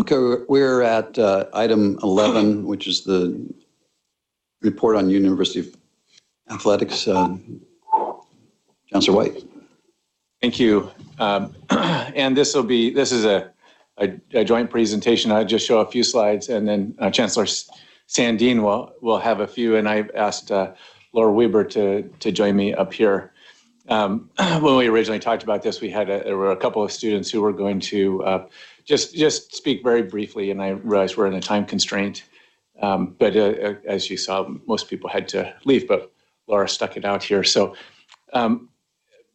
Okay, we're at item 11, which is the report on University Athletics. Chancellor White. Thank you. And this is a joint presentation. I'll just show a few slides, and then Chancellor Sandin will have a few, and I've asked Laura Weber to join me up here. When we originally talked about this, there were a couple of students who were going to just speak very briefly, and I realized we're in a time constraint. But as you saw, most people had to leave, but Laura stuck it out here. So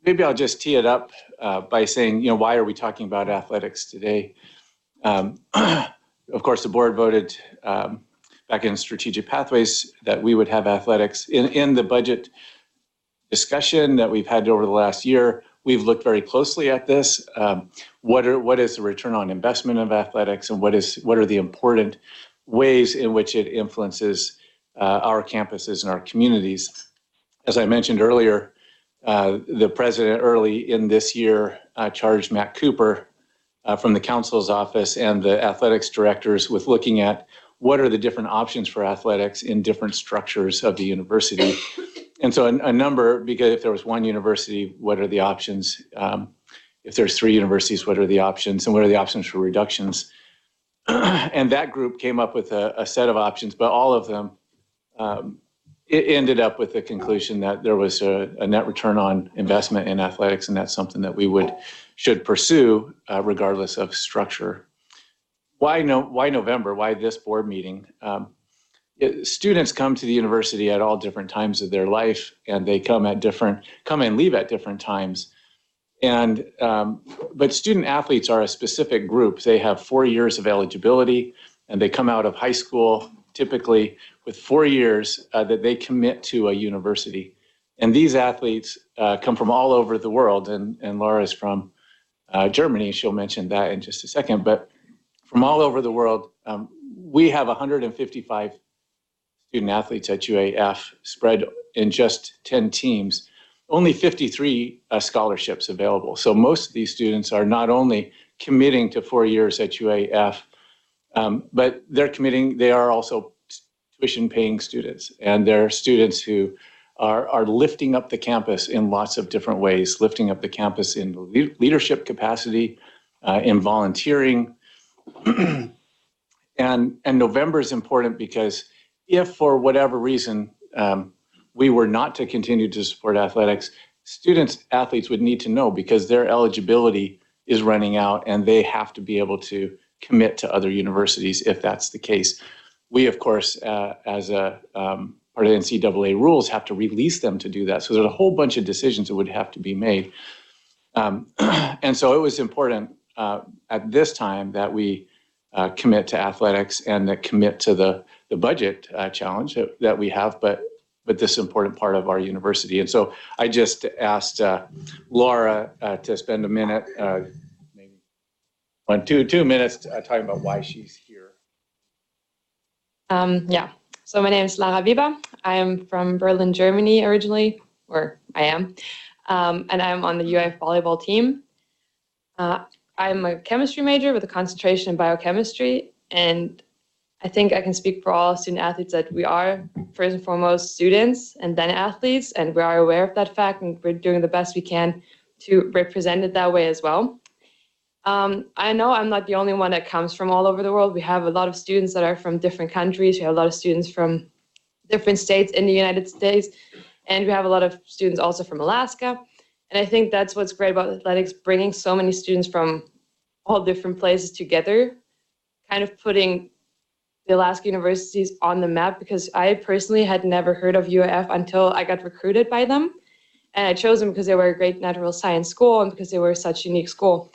maybe I'll just tee it up by saying, why are we talking about athletics today? Of course, the board voted back in Strategic Pathways that we would have athletics. In the budget discussion that we've had over the last year, we've looked very closely at this. What is the return on investment of athletics, and what are the important ways in which it influences our campuses and our communities? As I mentioned earlier, the president early in this year charged Matt Cooper from the council's office and the athletics directors with looking at what are the different options for athletics in different structures of the university. And so a number, because if there was one university, what are the options? If there's 3 universities, what are the options? And what are the options for reductions? And that group came up with a set of options, but all of them, it ended up with the conclusion that there was a net return on investment in athletics, and that's something that we should pursue regardless of structure. Why November? Why this board meeting? Students come to the university at all different times of their life, and they come and leave at different times. And but student athletes are a specific group. They have 4 years of eligibility, and they come out of high school typically with 4 years that they commit to a university. And these athletes come from all over the world, and Laura's from Germany. She'll mention that in just a second. But from all over the world, we have 155 student athletes at UAF spread in just 10 teams, only 53 scholarships available. So most of these students are not only committing to 4 years at UAF, but they are also tuition paying students, and they're students who are lifting up the campus in lots of different ways, lifting up the campus in leadership capacity, in volunteering. And November is important because if for whatever reason we were not to continue to support athletics, athletes would need to know, because their eligibility is running out and they have to be able to commit to other universities if that's the case. We, of course, as a part of the NCAA rules, have to release them to do that. So there's a whole bunch of decisions that would have to be made. And so it was important at this time that we commit to athletics and that commit to the budget challenge that we have, but this important part of our university. And so I just asked Laura to spend a minute, maybe 2 minutes talking about why she's here. Yeah, so my name is Lara Weber. I am from Berlin, Germany originally, or I am, and I'm on the UAF volleyball team. I'm a chemistry major with a concentration in biochemistry, and I think I can speak for all student athletes that we are first and foremost students and then athletes, and we are aware of that fact, and we're doing the best we can to represent it that way as well. I know I'm not the only one that comes from all over the world. We have a lot of students that are from different countries. We have a lot of students from different states in the United States, and we have a lot of students also from Alaska. And I think that's what's great about athletics, bringing so many students from all different places together, kind of putting the Alaska universities on the map, because I personally had never heard of UAF until I got recruited by them. And I chose them because they were a great natural science school and because they were such a unique school.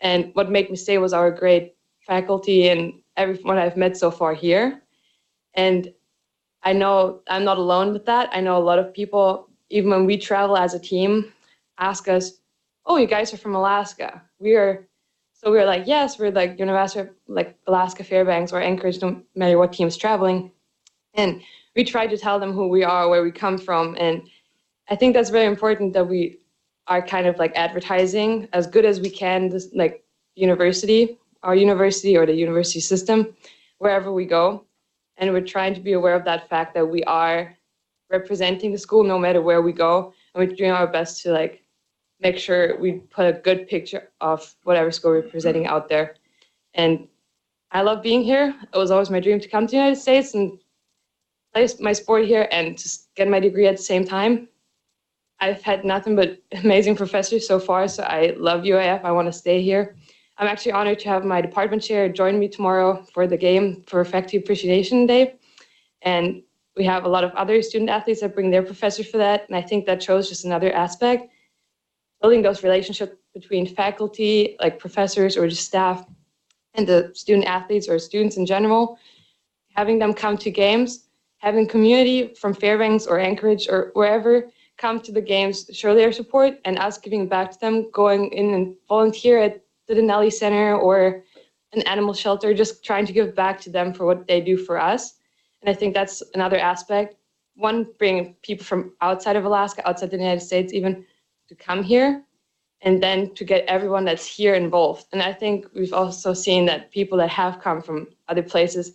And what made me stay was our great faculty and everyone I've met so far here. And I know I'm not alone with that. I know a lot of people, even when we travel as a team, ask us, oh, you guys are from Alaska. We're like, yes, we're like University of like Alaska Fairbanks or Anchorage, no matter what team's traveling. And we try to tell them who we are, where we come from. And I think that's very important that we are kind of like advertising as good as we can, this like university, our university or the university system wherever we go. And we're trying to be aware of that fact that we are representing the school no matter where we go. And we're doing our best to like make sure we put a good picture of whatever school we're presenting out there. And I love being here. It was always my dream to come to the United States and play my sport here and just get my degree at the same time. I've had nothing but amazing professors so far, so I love UAF. I want to stay here. I'm actually honored to have my department chair join me tomorrow for the game for Faculty Appreciation Day. And we have a lot of other student athletes that bring their professor for that. And I think that shows just another aspect, building those relationships between faculty, like professors or just staff, and the student athletes or students in general, having them come to games, having community from Fairbanks or Anchorage or wherever come to the games, show their support, and us giving back to them, going in and volunteer at the Denali Center or an animal shelter, just trying to give back to them for what they do for us. And I think that's another aspect. One, bringing people from outside of Alaska, outside the United States even, to come here, and then to get everyone that's here involved. And I think we've also seen that people that have come from other places,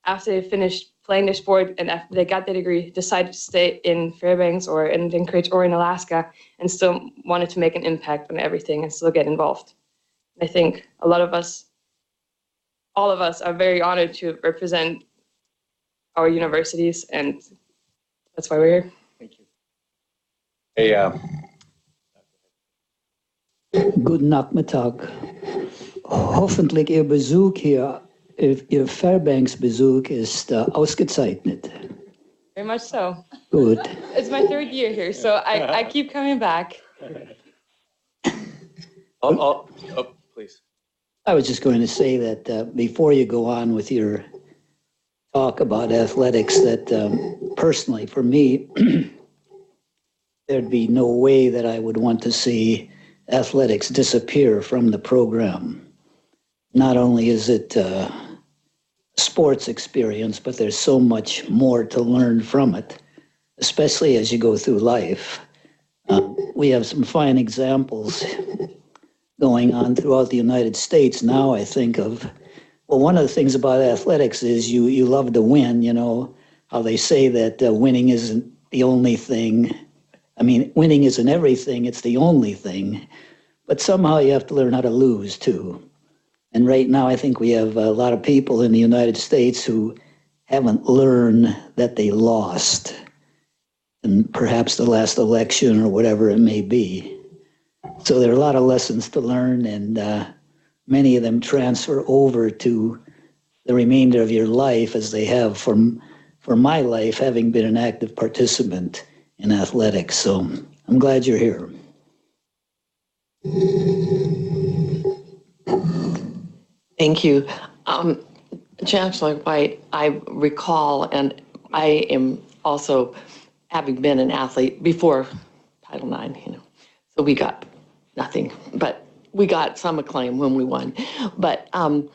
after they finished playing their sport and after they got their degree, decided to stay in Fairbanks or in Anchorage or in Alaska and still wanted to make an impact on everything and still get involved. I think a lot of us, all of us, are very honored to represent our universities, and that's why we're here. Thank you. Hey, Guten Nachmittag. Hoffentlich Ihr Besuch hier, Ihr Fairbanks-Besuch ist ausgezeichnet. Very much so. Good. It's my third year here, so I keep coming back. Please. I was just going to say that before you go on with your talk about athletics, that personally for me, there'd be no way that I would want to see athletics disappear from the program. Not only is it a sports experience, but there's so much more to learn from it, especially as you go through life. We have some fine examples going on throughout the United States now. I think of, well, one of the things about athletics is you love to win, you know, how they say that winning isn't the only thing. I mean, winning isn't everything, it's the only thing. But somehow you have to learn how to lose too. And right now I think we have a lot of people in the United States who haven't learned that they lost in perhaps the last election or whatever it may be. So there are a lot of lessons to learn, and many of them transfer over to the remainder of your life, as they have for my life, having been an active participant in athletics. So I'm glad you're here. Thank you. Chancellor White, I recall, and I am also having been an athlete before Title IX, you know, so we got nothing, but we got some acclaim when we won. But I'm,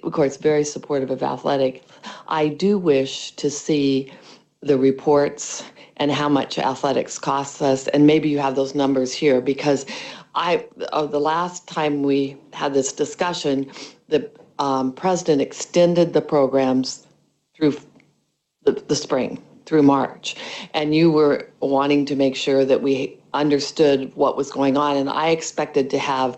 of course, very supportive of athletics. I do wish to see the reports and how much athletics costs us, and maybe you have those numbers here, because the last time we had this discussion, the president extended the programs through the spring, through March, and you were wanting to make sure that we understood what was going on, and I expected to have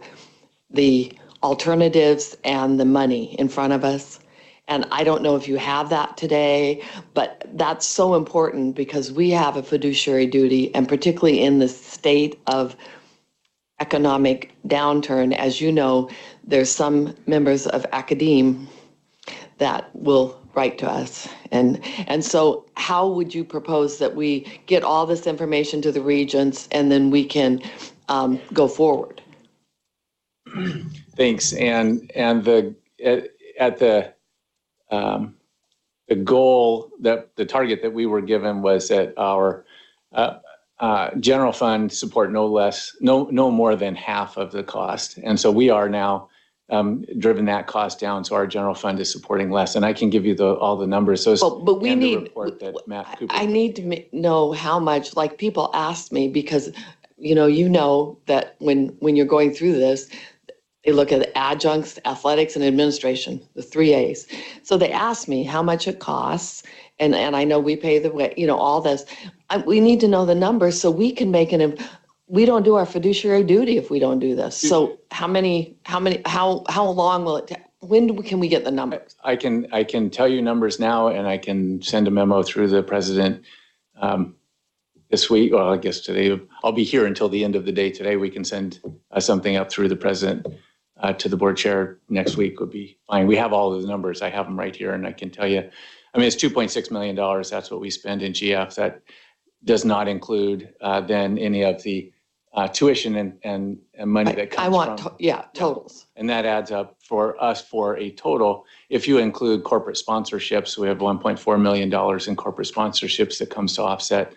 the alternatives and the money in front of us. And I don't know if you have that today, but that's so important because we have a fiduciary duty, and particularly in the state of economic downturn, as you know, there's some members of academia that will write to us. And so how would you propose that we get all this information to the regents and then we can go forward? Thanks. And the goal, that the target that we were given was that our general fund support no more than half of the cost. And so we are now driven that cost down, so our general fund is supporting less. And I can give you all the numbers. So, but we need, report that Matt Cooper. I need to know how much, like people ask me, because you know that when you're going through this, They look at adjuncts, athletics, and administration, the 3 A's. So they asked me how much it costs, and I know we pay the way, all this. We need to know the numbers so we can make we don't do our fiduciary duty if we don't do this. So how long will it take? When can we get the numbers? I can tell you numbers now, and I can send a memo through the president this week. Well, I guess today. I'll be here until the end of the day today. We can send something up through the president to the board chair next week would be fine. We have all of the numbers. I have them right here, and I can tell you. I mean, it's $2.6 million. That's what we spend in GF. That does not include then any of the tuition and money that comes from. Totals. And that adds up for us for a total. If you include corporate sponsorships, we have $1.4 million in corporate sponsorships that comes to offset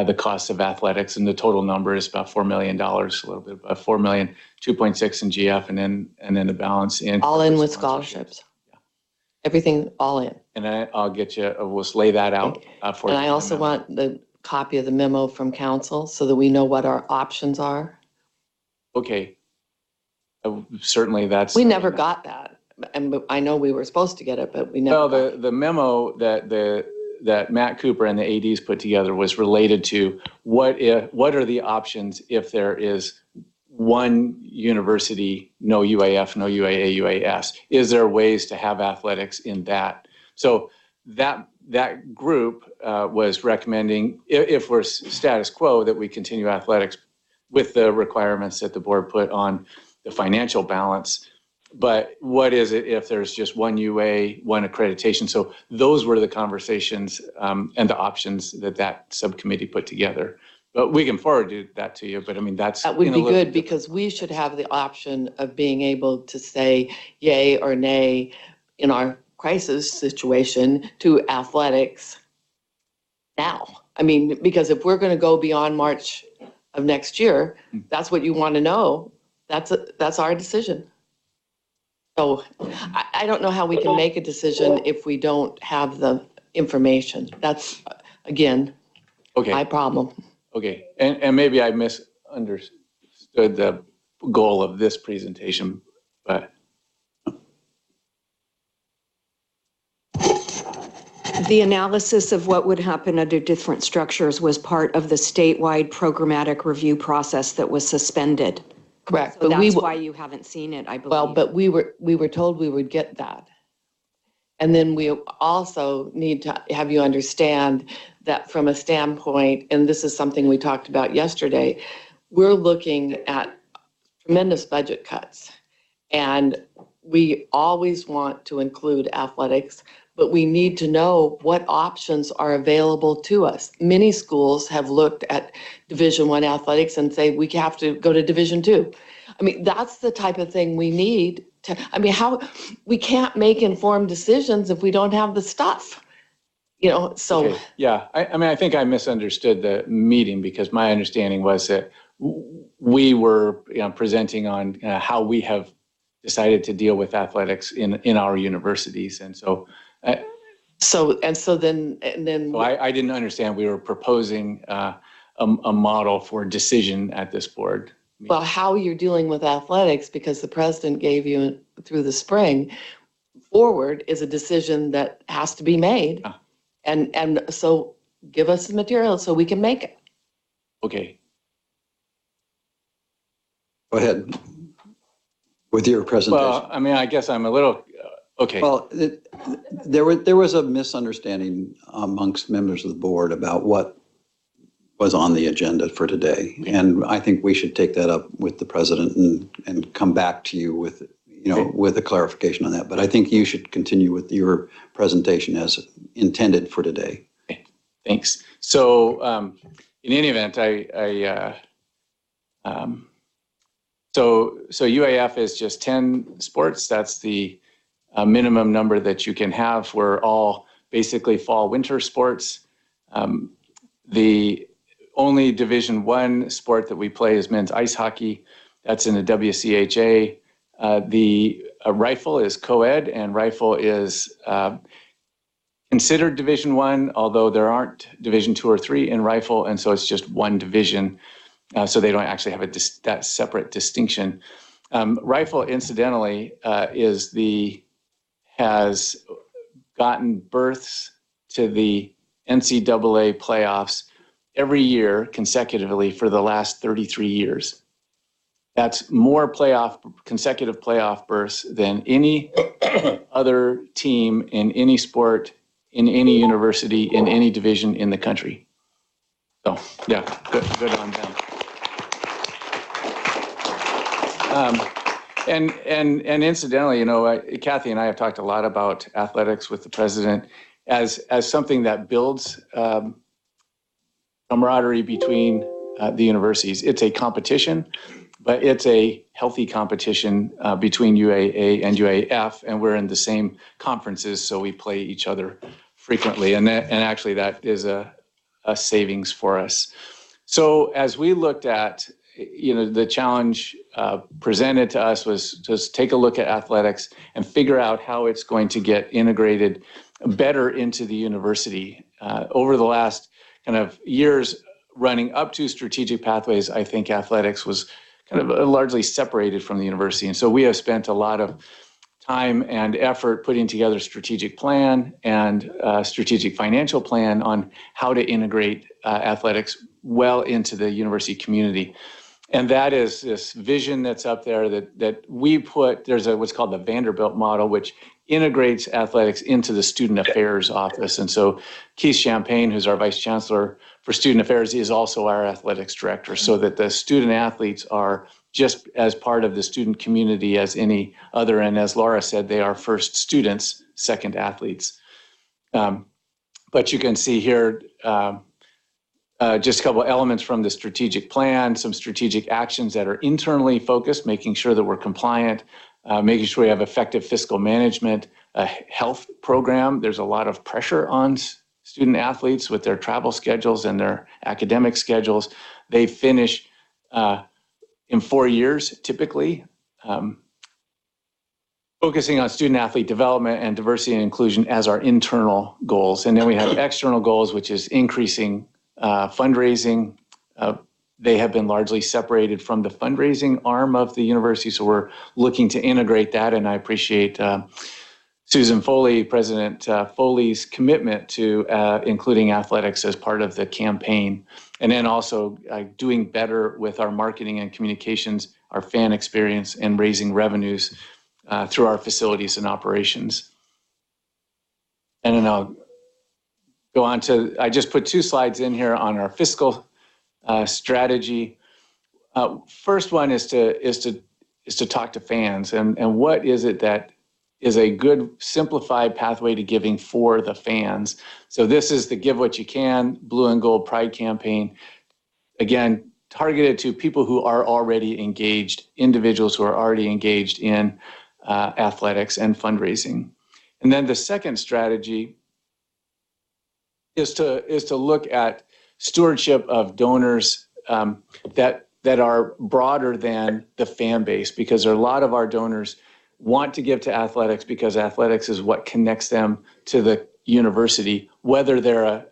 the cost of athletics, and the total number is about $4 million, a little bit above 4 million, 2.6 in GF, and then the balance in all in with sponsorships. Scholarships. Yeah. Everything all in. And I'll get you. We'll lay that out for you. And I also want the copy of the memo from council so that we know what our options are. Okay. Certainly, that's. We never got that, and I know we were supposed to get it, but we never. Well, the memo that Matt Cooper and the ADs put together was related to what are the options if there is one university, no UAF, no UAA, UAS? Is there ways to have athletics in that? So that group was recommending, if we're status quo, that we continue athletics with the requirements that the board put on the financial balance. But what is it if there's just one UA, one accreditation? So those were the conversations and the options that subcommittee put together. But we can forward that to you. But I mean, that would be good, because we should have the option of being able to say yay or nay in our crisis situation to athletics now. I mean, because if we're going to go beyond March of next year, that's what you want to know. That's our decision. So I don't know how we can make a decision if we don't have the information. That's, again, my problem. Okay, and maybe I misunderstood the goal of this presentation, but. The analysis of what would happen under different structures was part of the statewide programmatic review process that was suspended. Correct. So that's why you haven't seen it, I believe. Well, but we were told we would get that. And then we also need to have you understand that from a standpoint, and this is something we talked about yesterday, we're looking at tremendous budget cuts. And we always want to include athletics, but we need to know what options are available to us. Many schools have looked at Division I athletics and say, we have to go to Division II. I mean, that's the type of thing we need to, we can't make informed decisions if we don't have the stuff, so. Okay. Yeah, I mean, I think I misunderstood the meeting, because my understanding was that we were presenting on how we have decided to deal with athletics in our universities. And so. So then. So I didn't understand we were proposing a model for decision at this board. Well, how you're dealing with athletics, because the president gave you through the spring forward, is a decision that has to be made. And so give us the material so we can make it. Okay. Go ahead with your presentation. Well, I mean, I guess I'm a little, okay. Well, there was a misunderstanding amongst members of the board about what was on the agenda for today. And I think we should take that up with the president and come back to you with, with a clarification on that. But I think you should continue with your presentation as intended for today. Okay. Thanks. So in any event, so UAF is just 10 sports. That's the minimum number that you can have. We're all basically fall winter sports. The only Division I sport that we play is men's ice hockey. That's in the WCHA. The rifle is co-ed, and rifle is considered Division I, although there aren't Division II or III in rifle, and so it's just one division. So they don't actually have that separate distinction. Rifle, incidentally, has gotten berths to the NCAA playoffs every year consecutively for the last 33 years. That's more consecutive playoff berths than any other team in any sport, in any university, in any division in the country. So, yeah, good on them. And incidentally, Kathy and I have talked a lot about athletics with the president as something that builds camaraderie between the universities. It's a competition, but it's a healthy competition between UAA and UAF, and we're in the same conferences, so we play each other frequently, and actually that is a savings for us. So as we looked at, the challenge presented to us was just take a look at athletics and figure out how it's going to get integrated better into the university. Over the last kind of years running up to strategic pathways, I think athletics was kind of largely separated from the university. And so we have spent a lot of time and effort putting together a strategic plan and a strategic financial plan on how to integrate athletics well into the university community. And that is this vision that's up there that we put, there's what's called the Vanderbilt model, which integrates athletics into the student affairs office. And so Keith Champagne, who's our vice chancellor for student affairs, is also our athletics director, so that the student athletes are just as part of the student community as any other. And as Laura said, they are first students, second athletes. But you can see here, just a couple of elements from the strategic plan, some strategic actions that are internally focused, making sure that we're compliant, making sure we have effective fiscal management, a health program. There's a lot of pressure on student athletes with their travel schedules and their academic schedules. They finish in 4 years, typically, focusing on student athlete development and diversity and inclusion as our internal goals. And then we have external goals, which is increasing fundraising. They have been largely separated from the fundraising arm of the university, so we're looking to integrate that, and I appreciate Susan Foley, President Foley's commitment to including athletics as part of the campaign, and then also doing better with our marketing and communications, our fan experience, and raising revenues through our facilities and operations. And then I'll go on to, I just put 2 slides in here on our fiscal strategy. First one is to talk to fans and what is it that is a good simplified pathway to giving for the fans. So this is the Give What You Can Blue and Gold Pride campaign. Again, targeted to people who are already engaged, individuals who are already engaged in athletics and fundraising. And then the second strategy is to look at stewardship of donors that are broader than the fan base, because a lot of our donors want to give to athletics because athletics is what connects them to the university, whether they're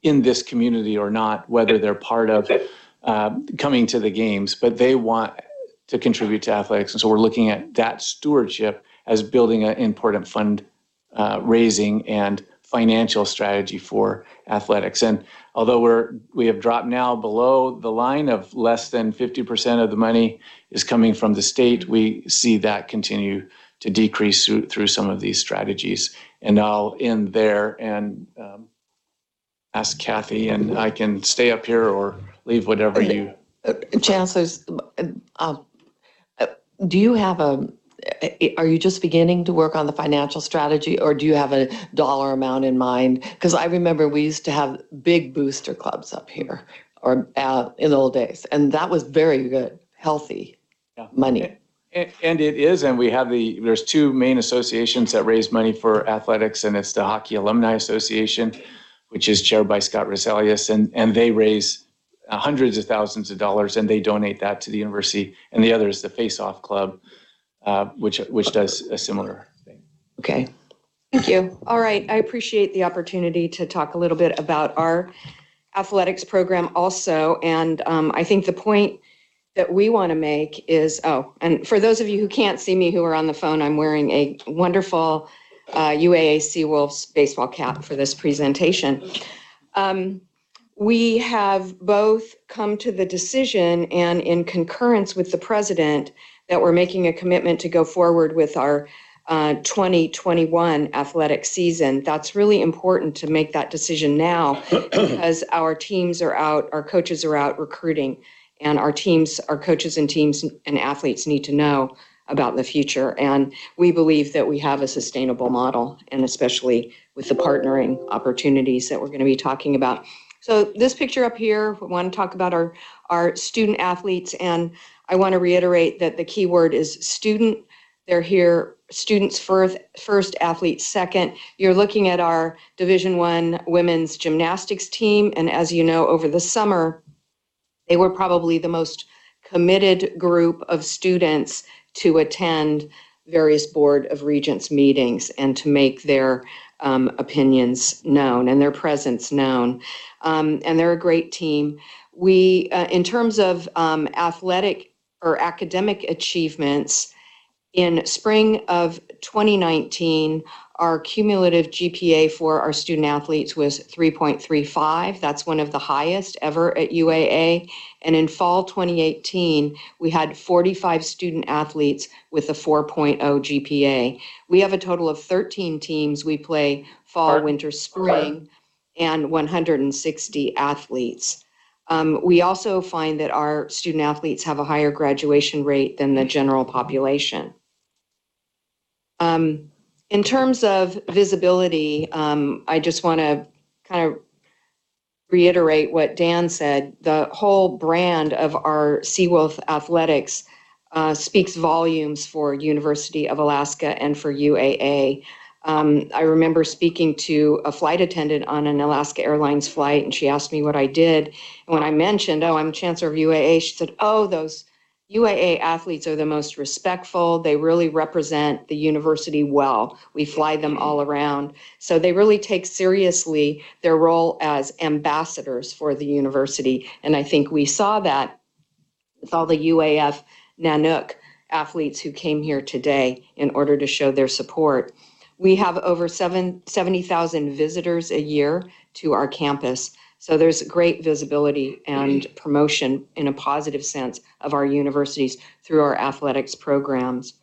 in this community or not, whether they're part of coming to the games, but they want to contribute to athletics. And so we're looking at that stewardship as building an important fund raising and financial strategy for athletics. And although we have dropped now below the line of less than 50% of the money is coming from the state, we see that continue to decrease through some of these strategies. And I'll end there and ask Kathy, and I can stay up here or leave whatever you. Chancellors, do you have are you just beginning to work on the financial strategy, or do you have a dollar amount in mind? Because I remember we used to have big booster clubs up here, or in the old days, and that was very good, healthy money. And it is, and we have there's 2 main associations that raise money for athletics, and it's the Hockey Alumni Association, which is chaired by Scott Roselius, and they raise hundreds of thousands of dollars, and they donate that to the university. And the other is the Face Off Club, which does a similar thing. Okay. Thank you. All right. I appreciate the opportunity to talk a little bit about our athletics program also. And I think the point that we want to make is, and for those of you who can't see me who are on the phone, I'm wearing a wonderful UAA Seawolves baseball cap for this presentation. We have both come to the decision and in concurrence with the president that we're making a commitment to go forward with our 2021 athletic season. That's really important to make that decision now because our teams are out, our coaches are out recruiting, and our teams, our coaches and teams and athletes need to know about the future. And we believe that we have a sustainable model, and especially with the partnering opportunities that we're going to be talking about. So this picture up here, we want to talk about our student athletes, and I want to reiterate that the key word is student. They're here, students first, athletes second. You're looking at our Division I women's gymnastics team, and as you know, over the summer, they were probably the most committed group of students to attend various Board of Regents meetings and to make their opinions known and their presence known. And they're a great team. We, in terms of athletic or academic achievements, in spring of 2019, our cumulative GPA for our student athletes was 3.35. That's one of the highest ever at UAA. And in fall 2018, we had 45 student athletes with a 4.0 GPA. We have a total of 13 teams. We play fall, winter, spring, and 160 athletes. We also find that our student athletes have a higher graduation rate than the general population. In terms of visibility, I just want to kind of reiterate what Dan said. The whole brand of our Seawolf Athletics speaks volumes for University of Alaska and for UAA. I remember speaking to a flight attendant on an Alaska Airlines flight, and she asked me what I did. And when I mentioned, I'm Chancellor of UAA, she said, those UAA athletes are the most respectful. They really represent the university well. We fly them all around. So they really take seriously their role as ambassadors for the university. And I think we saw that with all the UAF Nanook athletes who came here today in order to show their support. We have over 70,000 visitors a year to our campus. So there's great visibility and promotion in a positive sense of our universities through our athletics programs.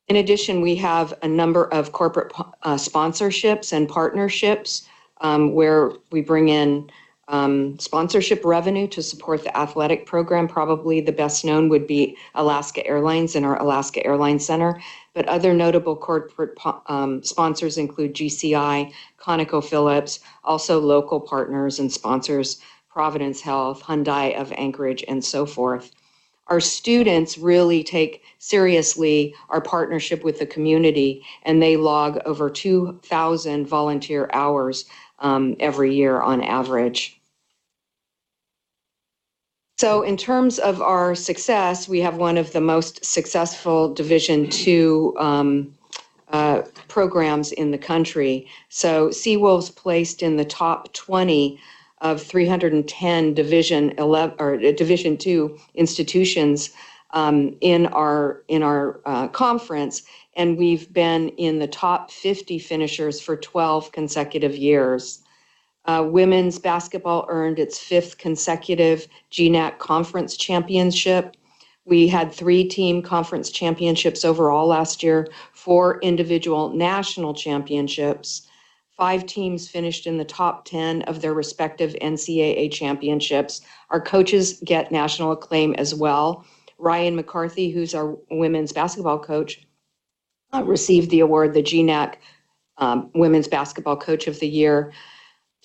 In addition, we have a number of corporate sponsorships and partnerships where we bring in sponsorship revenue to support the athletic program. Probably the best known would be Alaska Airlines and our Alaska Airlines Center. But other notable corporate sponsors include GCI, ConocoPhillips, also local partners and sponsors, Providence Health, Hyundai of Anchorage, and so forth. Our students really take seriously our partnership with the community, and they log over 2,000 volunteer hours every year on average. So in terms of our success, we have one of the most successful Division II programs in the country. So Seawolves placed in the top 20 of 310 Division II institutions in our conference, and we've been in the top 50 finishers for 12 consecutive years. Women's basketball earned its 5th consecutive GNAC conference championship. We had 3 team conference championships overall last year, 4 individual national championships. 5 teams finished in the top 10 of their respective NCAA championships. Our coaches get national acclaim as well. Ryan McCarthy, who's our women's basketball coach, received the award, the GNAC Women's Basketball Coach of the Year.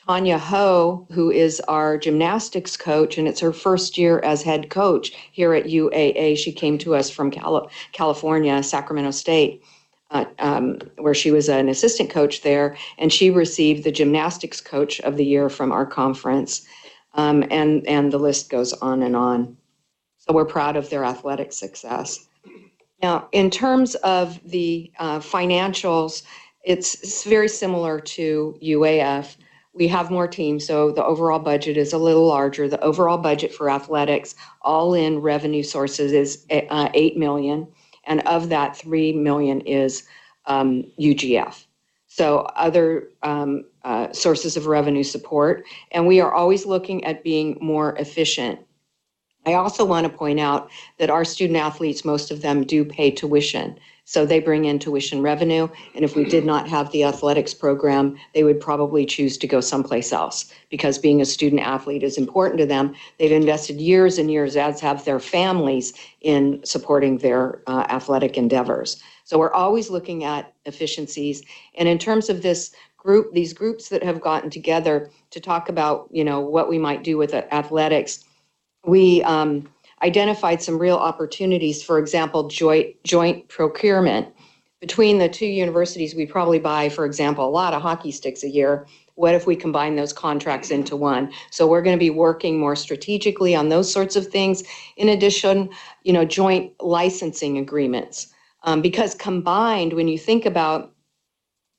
Tanya Ho, who is our gymnastics coach, and it's her first year as head coach here at UAA. She came to us from California, Sacramento State, where she was an assistant coach there, and she received the gymnastics coach of the year from our conference, and the list goes on and on. So we're proud of their athletic success. Now, in terms of the financials, it's very similar to UAF. we have more teams, so the overall budget is a little larger. The overall budget for athletics, all in revenue sources, is 8 million, and of that, 3 million is UGF. So other sources of revenue support, and we are always looking at being more efficient. I also want to point out that our student athletes, most of them do pay tuition. So they bring in tuition revenue. And if we did not have the athletics program, they would probably choose to go someplace else because being a student athlete is important to them. They've invested years and years, as have their families, in supporting their athletic endeavors. So we're always looking at efficiencies. And in terms of this group, these groups that have gotten together to talk about, what we might do with athletics, we identified some real opportunities. For example, joint procurement. Between the two universities, we probably buy, for example, a lot of hockey sticks a year. What if we combine those contracts into one? So we're going to be working more strategically on those sorts of things. In addition, joint licensing agreements. Because combined, when you think about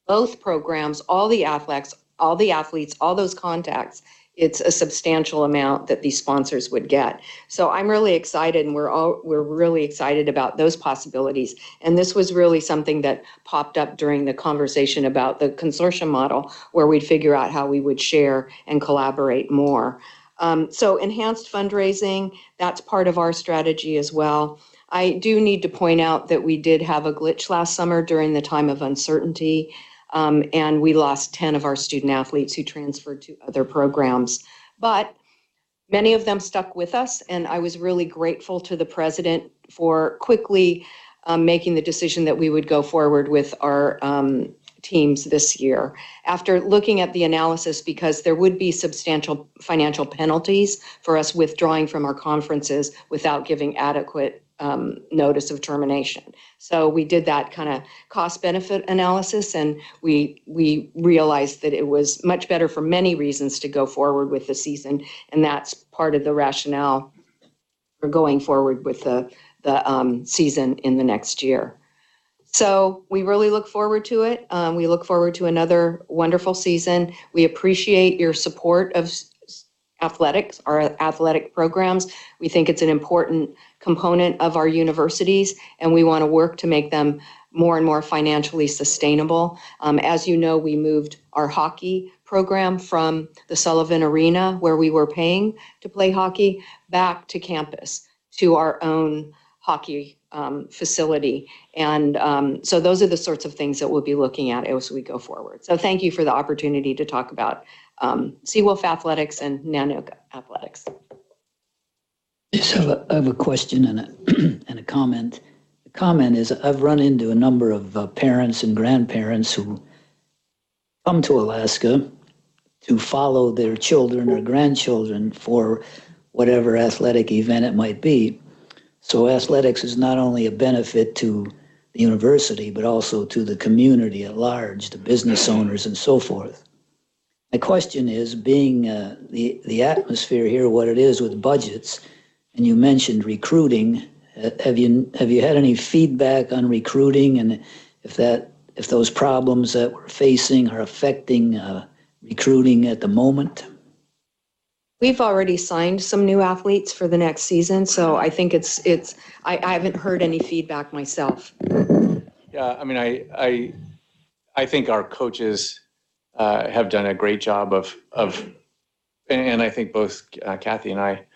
both programs, all the athletes, all those contacts, it's a substantial amount that these sponsors would get. So I'm really excited, and we're really excited about those possibilities. And this was really something that popped up during the conversation about the consortium model, where we'd figure out how we would share and collaborate more. So enhanced fundraising, that's part of our strategy as well. I do need to point out that we did have a glitch last summer during the time of uncertainty. And we lost 10 of our student athletes who transferred to other programs. But many of them stuck with us, and I was really grateful to the president for quickly making the decision that we would go forward with our teams this year. After looking at the analysis, because there would be substantial financial penalties for us withdrawing from our conferences without giving adequate notice of termination. So we did that kind of cost-benefit analysis, and we realized that it was much better for many reasons to go forward with the season, and that's part of the rationale for going forward with the season in the next year. So we really look forward to it. We look forward to another wonderful season. We appreciate your support of athletics, our athletic programs. We think it's an important component of our universities, and we want to work to make them more and more financially sustainable. As you know, we moved our hockey program from the Sullivan Arena, where we were paying to play hockey, back to campus, to our own hockey facility. And so those are the sorts of things that we'll be looking at as we go forward. So thank you for the opportunity to talk about Seawolf Athletics and Nanook Athletics. So I have a question and a comment. The comment is, I've run into a number of parents and grandparents who come to Alaska to follow their children or grandchildren for whatever athletic event it might be. So athletics is not only a benefit to the university, but also to the community at large, the business owners and so forth. My question is, being the atmosphere here, what it is with budgets, and you mentioned recruiting, have you had any feedback on recruiting, and if those problems that we're facing are affecting recruiting at the moment? We've already signed some new athletes for the next season, so I think I haven't heard any feedback myself. Yeah, I mean, I think our coaches have done a great job of, and I think both Kathy and I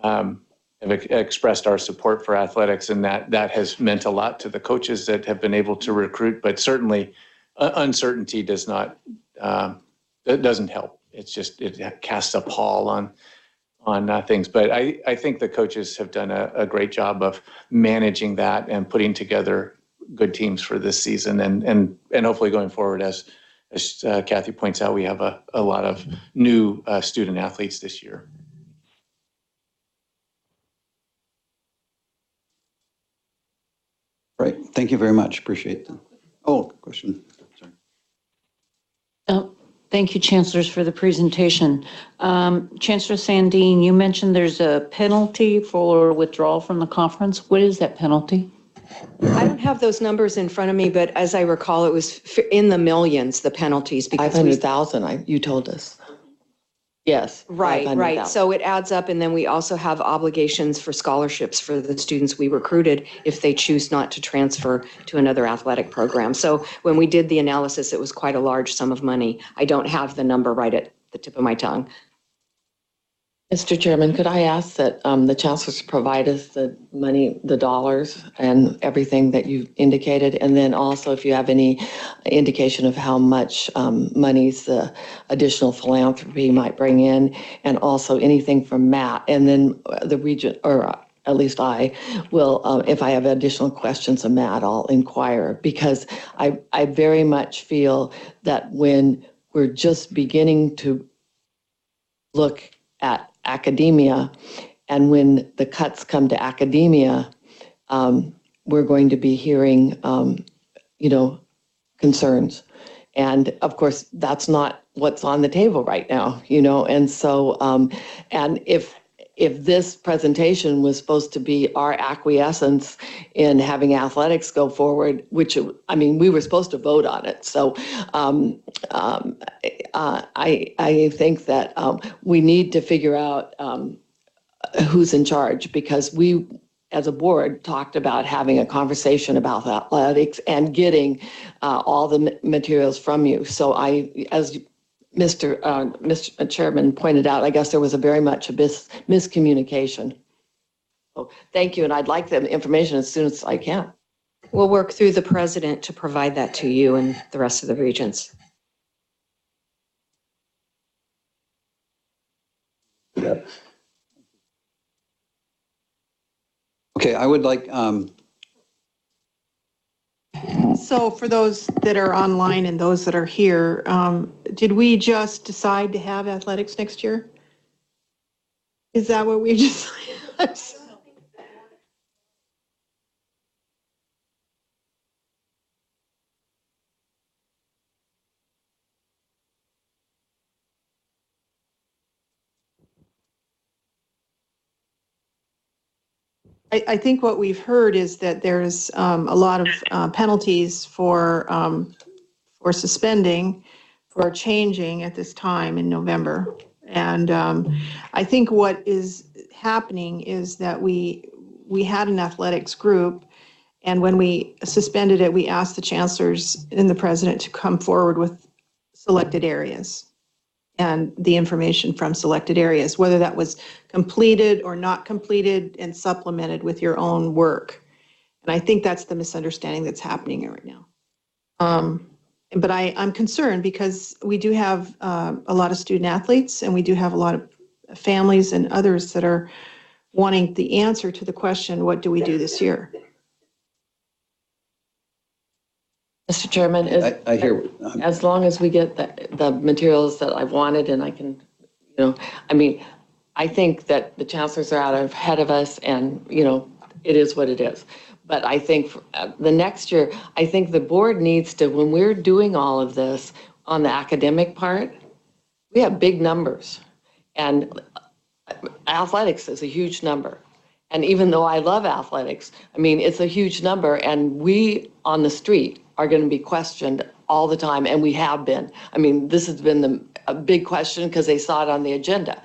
have expressed our support for athletics, and that has meant a lot to the coaches that have been able to recruit. But certainly, uncertainty doesn't help. It's just, it casts a pall on things. But I think the coaches have done a great job of managing that and putting together good teams for this season, and hopefully going forward, as Kathy points out, we have a lot of new student athletes this year. Right. Thank you very much. Appreciate that. Oh, question. Sorry. Thank you, Chancellors, for the presentation. Chancellor Sandine, you mentioned there's a penalty for withdrawal from the conference. What is that penalty? I don't have those numbers in front of me, but as I recall, it was in the millions, the penalties. Because 500,000, you told us. Yes. Right. 500,000. So it adds up, and then we also have obligations for scholarships for the students we recruited if they choose not to transfer to another athletic program. So when we did the analysis, it was quite a large sum of money. I don't have the number right at the tip of my tongue. Mr. Chairman, could I ask that the chancellors provide us the money, the dollars and everything that you indicated? And then also if you have any indication of how much monies the additional philanthropy might bring in, and also anything from Matt. And then the region, or at least I will, if I have additional questions of Matt, I'll inquire, because I very much feel that when we're just beginning to look at academia, and when the cuts come to academia, we're going to be hearing, concerns. And of course, that's not what's on the table right now, and so, and if this presentation was supposed to be our acquiescence in having athletics go forward, which, we were supposed to vote on it. So I think that we need to figure out who's in charge, because we, as a board, talked about having a conversation about athletics and getting all the materials from you. So as Mr. Chairman pointed out, I guess there was very much a miscommunication. So thank you, and I'd like the information as soon as I can. We'll work through the president to provide that to you and the rest of the regents. Okay, I would like, So for those that are online and those that are here, did we just decide to have athletics next year? Is that what we just? I think what we've heard is that there's a lot of penalties for suspending, for changing at this time in November. And I think what is happening is that we had an athletics group, and when we suspended it, we asked the chancellors and the president to come forward with selected areas and the information from selected areas, whether that was completed or not completed, and supplemented with your own work. And I think that's the misunderstanding that's happening right now. But I'm concerned because we do have a lot of student athletes, and we do have a lot of families and others that are wanting the answer to the question, what do we do this year? Mr. Chairman, I hear. as long as we get the materials that I've wanted, and I can, I think that the chancellors are out ahead of us, and, it is what it is. But I think the next year, I think the board needs to, when we're doing all of this on the academic part, we have big numbers. And athletics is a huge number. And even though I love athletics, it's a huge number, and we on the street are going to be questioned all the time, and we have been. This has been a big question because they saw it on the agenda.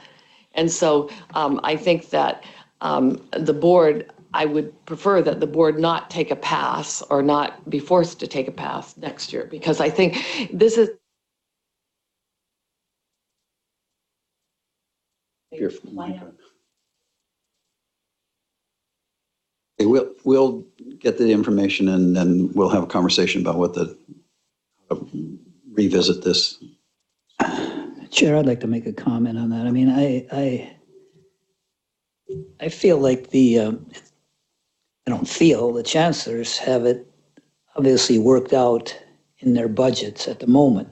And so I think that the board, I would prefer that the board not take a pass, or not be forced to take a pass next year, because I think this is. We'll get the information, and then we'll have a conversation about revisit this. Chair, I'd like to make a comment on that. I feel like I don't feel the chancellors have it obviously worked out in their budgets at the moment.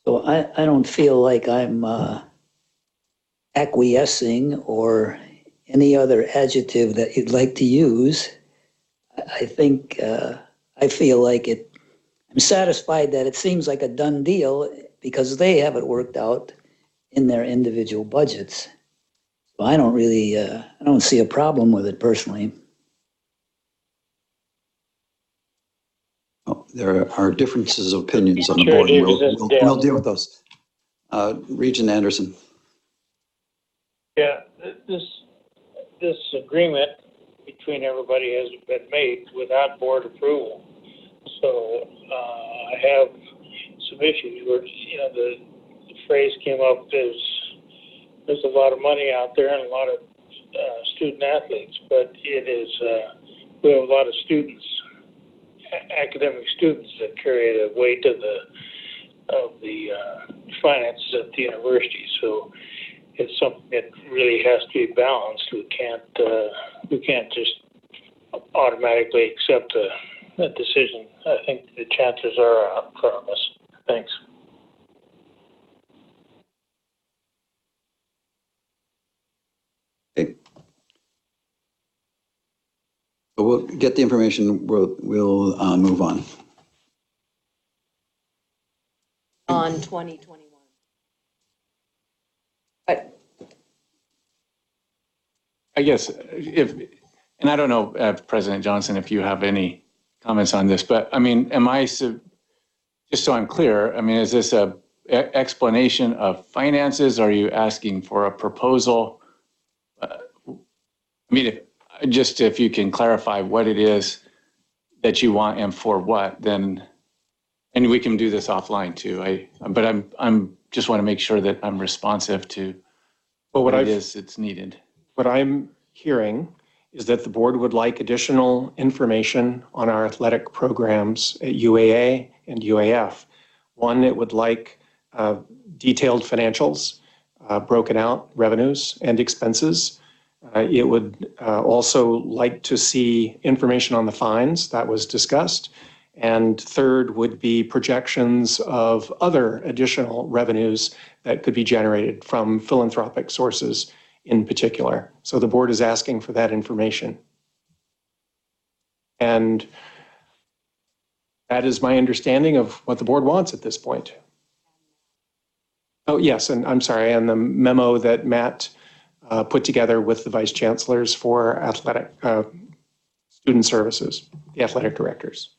So I don't feel like I'm acquiescing, or any other adjective that you'd like to use. I think, I feel like I'm satisfied that it seems like a done deal because they have it worked out in their individual budgets. So I don't really, I don't see a problem with it personally. there are differences of opinions on the Chair board. And Davis, we'll, it's we'll, Dan. we'll deal with those. Regent Anderson. Yeah, this agreement between everybody has been made without board approval. So I have some issues where, the phrase came up there's a lot of money out there and a lot of student athletes, but it is, we have a lot of students, academic students that carry the weight of the finances at the university. So it's something that really has to be balanced. We can't just automatically accept a decision. I think the chances are out in front of us. Thanks. Okay. But we'll get the information. We'll move on. On 2021. But I guess and I don't know, President Johnson, if you have any comments on this, but I mean, just so I'm clear, I mean, is this a explanation of finances? Are you asking for a proposal? I mean, if you can clarify what it is that you want and for what, then, and we can do this offline too. But I'm just want to make sure that I'm responsive to what it is that's needed. What I'm hearing is that the board would like additional information on our athletic programs at UAA and UAF. One, it would like detailed financials, broken out revenues and expenses. It would also like to see information on the fines that was discussed. And third would be projections of other additional revenues that could be generated from philanthropic sources in particular. So the board is asking for that information. And that is my understanding of what the board wants at this point. Oh, yes, and I'm sorry, and the memo that Matt put together with the vice chancellors for athletic student services, the athletic directors.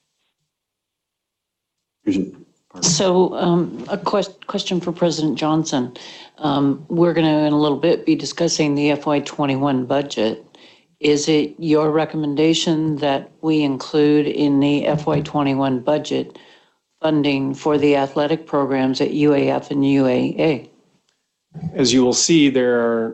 So a question for President Johnson. We're going to, in a little bit, be discussing the FY21 budget. Is it your recommendation that we include in the FY21 budget funding for the athletic programs at UAF and UAA? As you will see, there are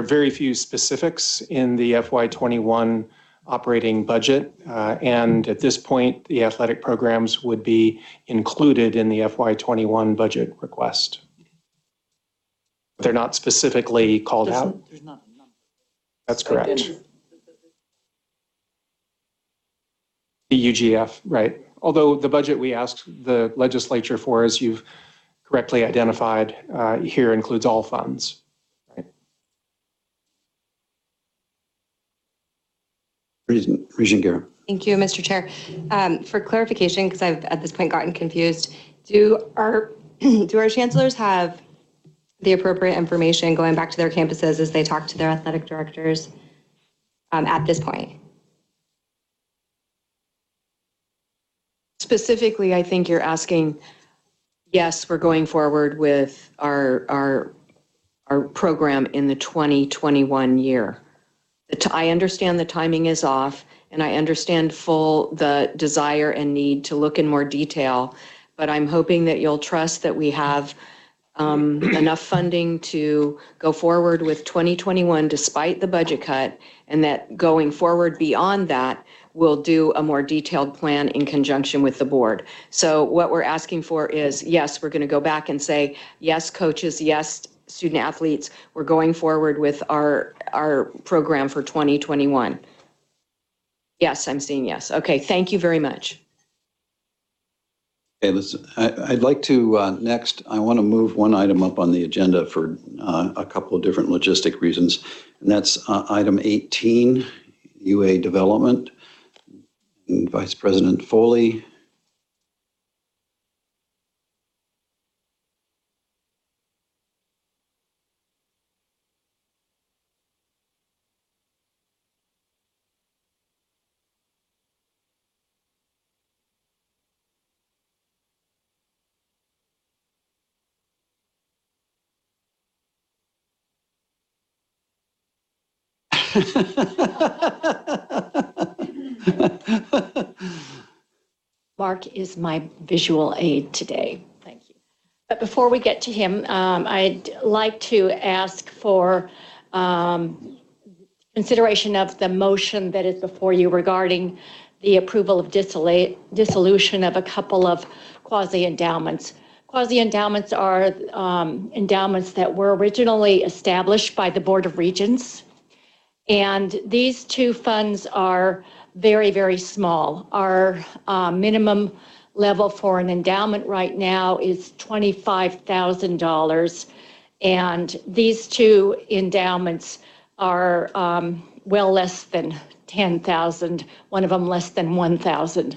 very few specifics in the FY21 operating budget. And at this point, the athletic programs would be included in the FY21 budget request. They're not specifically called out. There's not a number. That's correct. The UGF, right. Although the budget we asked the legislature for, as you've correctly identified, here includes all funds. Regent Garrett. Thank you, Mr. Chair. For clarification, because I've at this point gotten confused, do our chancellors have the appropriate information going back to their campuses as they talk to their athletic directors at this point? specifically, I think you're asking, yes, we're going forward with our program in the 2021 year. I understand the timing is off, and I understand the desire and need to look in more detail, but I'm hoping that you'll trust that we have enough funding to go forward with 2021 despite the budget cut, and that going forward beyond that, we'll do a more detailed plan in conjunction with the board. So what we're asking for is, yes, we're going to go back and say, yes, coaches, yes, student athletes, we're going forward with our program for 2021. Yes, I'm seeing yes. Okay, thank you very much. Okay, listen, I'd like to, next, I want to move one item up on the agenda for a couple of different logistic reasons. And that's item 18, UA development. And Vice President Foley. Mark is my visual aid today. Thank you. But before we get to him, I'd like to ask for consideration of the motion that is before you regarding the approval of dissolution of a couple of quasi-endowments. Quasi-endowments are endowments that were originally established by the Board of Regents. And these two funds are very, very small. Our minimum level for an endowment right now is $25,000. And these two endowments are well less than 10,000, one of them less than 1,000.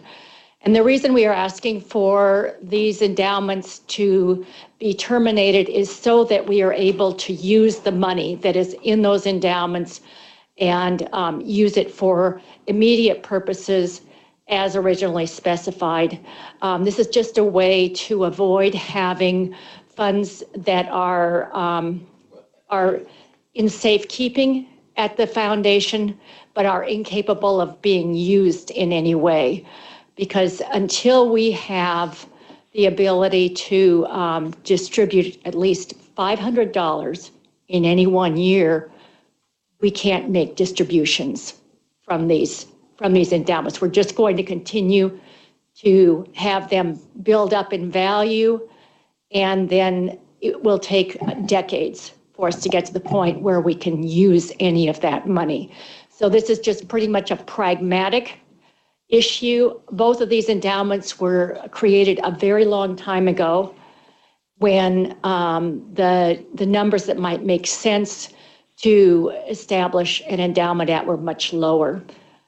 And the reason we are asking for these endowments to be terminated is so that we are able to use the money that is in those endowments and use it for immediate purposes as originally specified. This is just a way to avoid having funds that are in safekeeping at the foundation, but are incapable of being used in any way. Because until we have the ability to distribute at least $500 in any 1 year, we can't make distributions from these endowments. We're just going to continue to have them build up in value, and then it will take decades for us to get to the point where we can use any of that money. So this is just pretty much a pragmatic issue. Both of these endowments were created a very long time ago when the numbers that might make sense to establish an endowment at were much lower.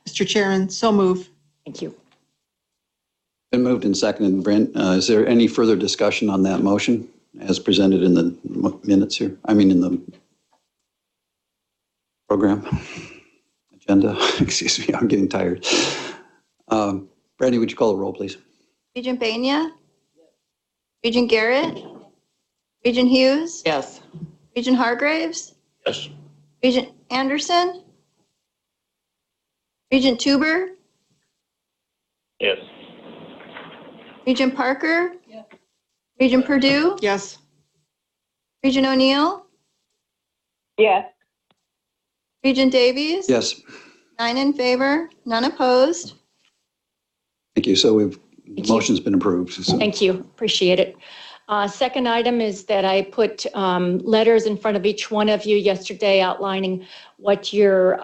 Mr. Chair, so move. Thank you. Been moved and seconded. Brent, is there any further discussion on that motion as presented in the minutes here? I mean, in the program agenda. Excuse me, I'm getting tired. Brandy, would you call the roll, please? Regent Banya? Regent Garrett? Regent Hughes? Yes. Regent Hargraves? Yes. Regent Anderson? Regent Tuber? Yes. Regent Parker? Yes. Regent Purdue? Yes. Regent O'Neill? Yes. Regent Davies? Yes. 9 in favor, none opposed. Thank you. So the motion's been approved. So. Thank you. Appreciate it. Second item is that I put letters in front of each one of you yesterday outlining what your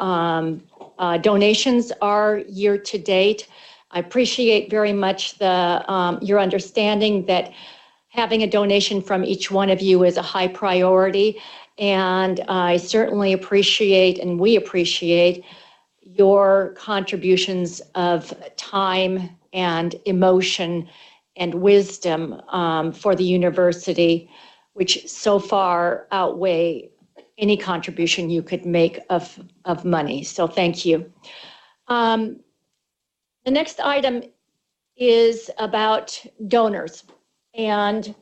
donations are year to date. I appreciate very much your understanding that having a donation from each one of you is a high priority. And I certainly appreciate, and we appreciate, your contributions of time and emotion and wisdom for the university, which so far outweigh any contribution you could make of money. So thank you. The next item is about donors. And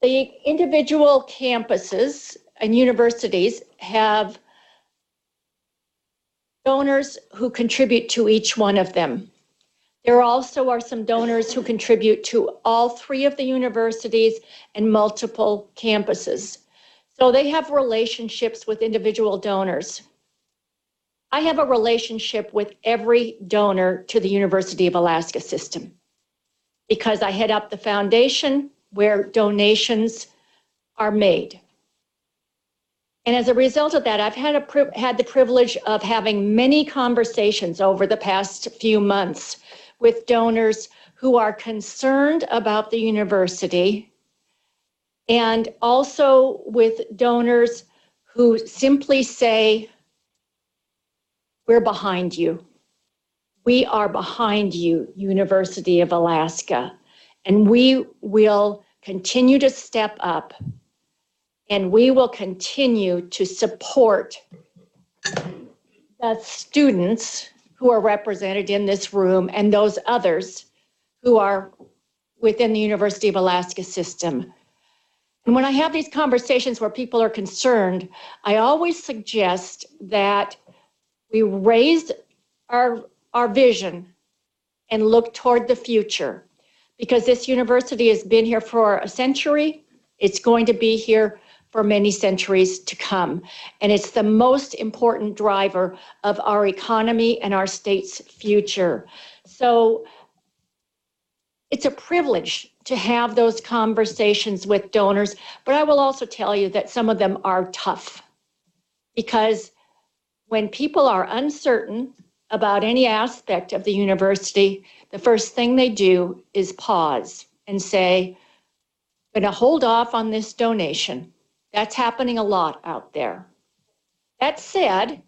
the individual campuses and universities have donors who contribute to each one of them. There also are some donors who contribute to all three of the universities and multiple campuses. So they have relationships with individual donors. I have a relationship with every donor to the University of Alaska system because I head up the foundation where donations are made. And as a result of that, I've had the privilege of having many conversations over the past few months with donors who are concerned about the university, and also with donors who simply say, we're behind you. We are behind you, University of Alaska, and we will continue to step up, and we will continue to support the students who are represented in this room and those others who are within the University of Alaska system. And when I have these conversations where people are concerned, I always suggest that we raise our vision and look toward the future, because this university has been here for a century. It's going to be here for many centuries to come. And it's the most important driver of our economy and our state's future. So it's a privilege to have those conversations with donors, but I will also tell you that some of them are tough, because when people are uncertain about any aspect of the university, the first thing they do is pause and say, I'm going to hold off on this donation. That's happening a lot out there. That said,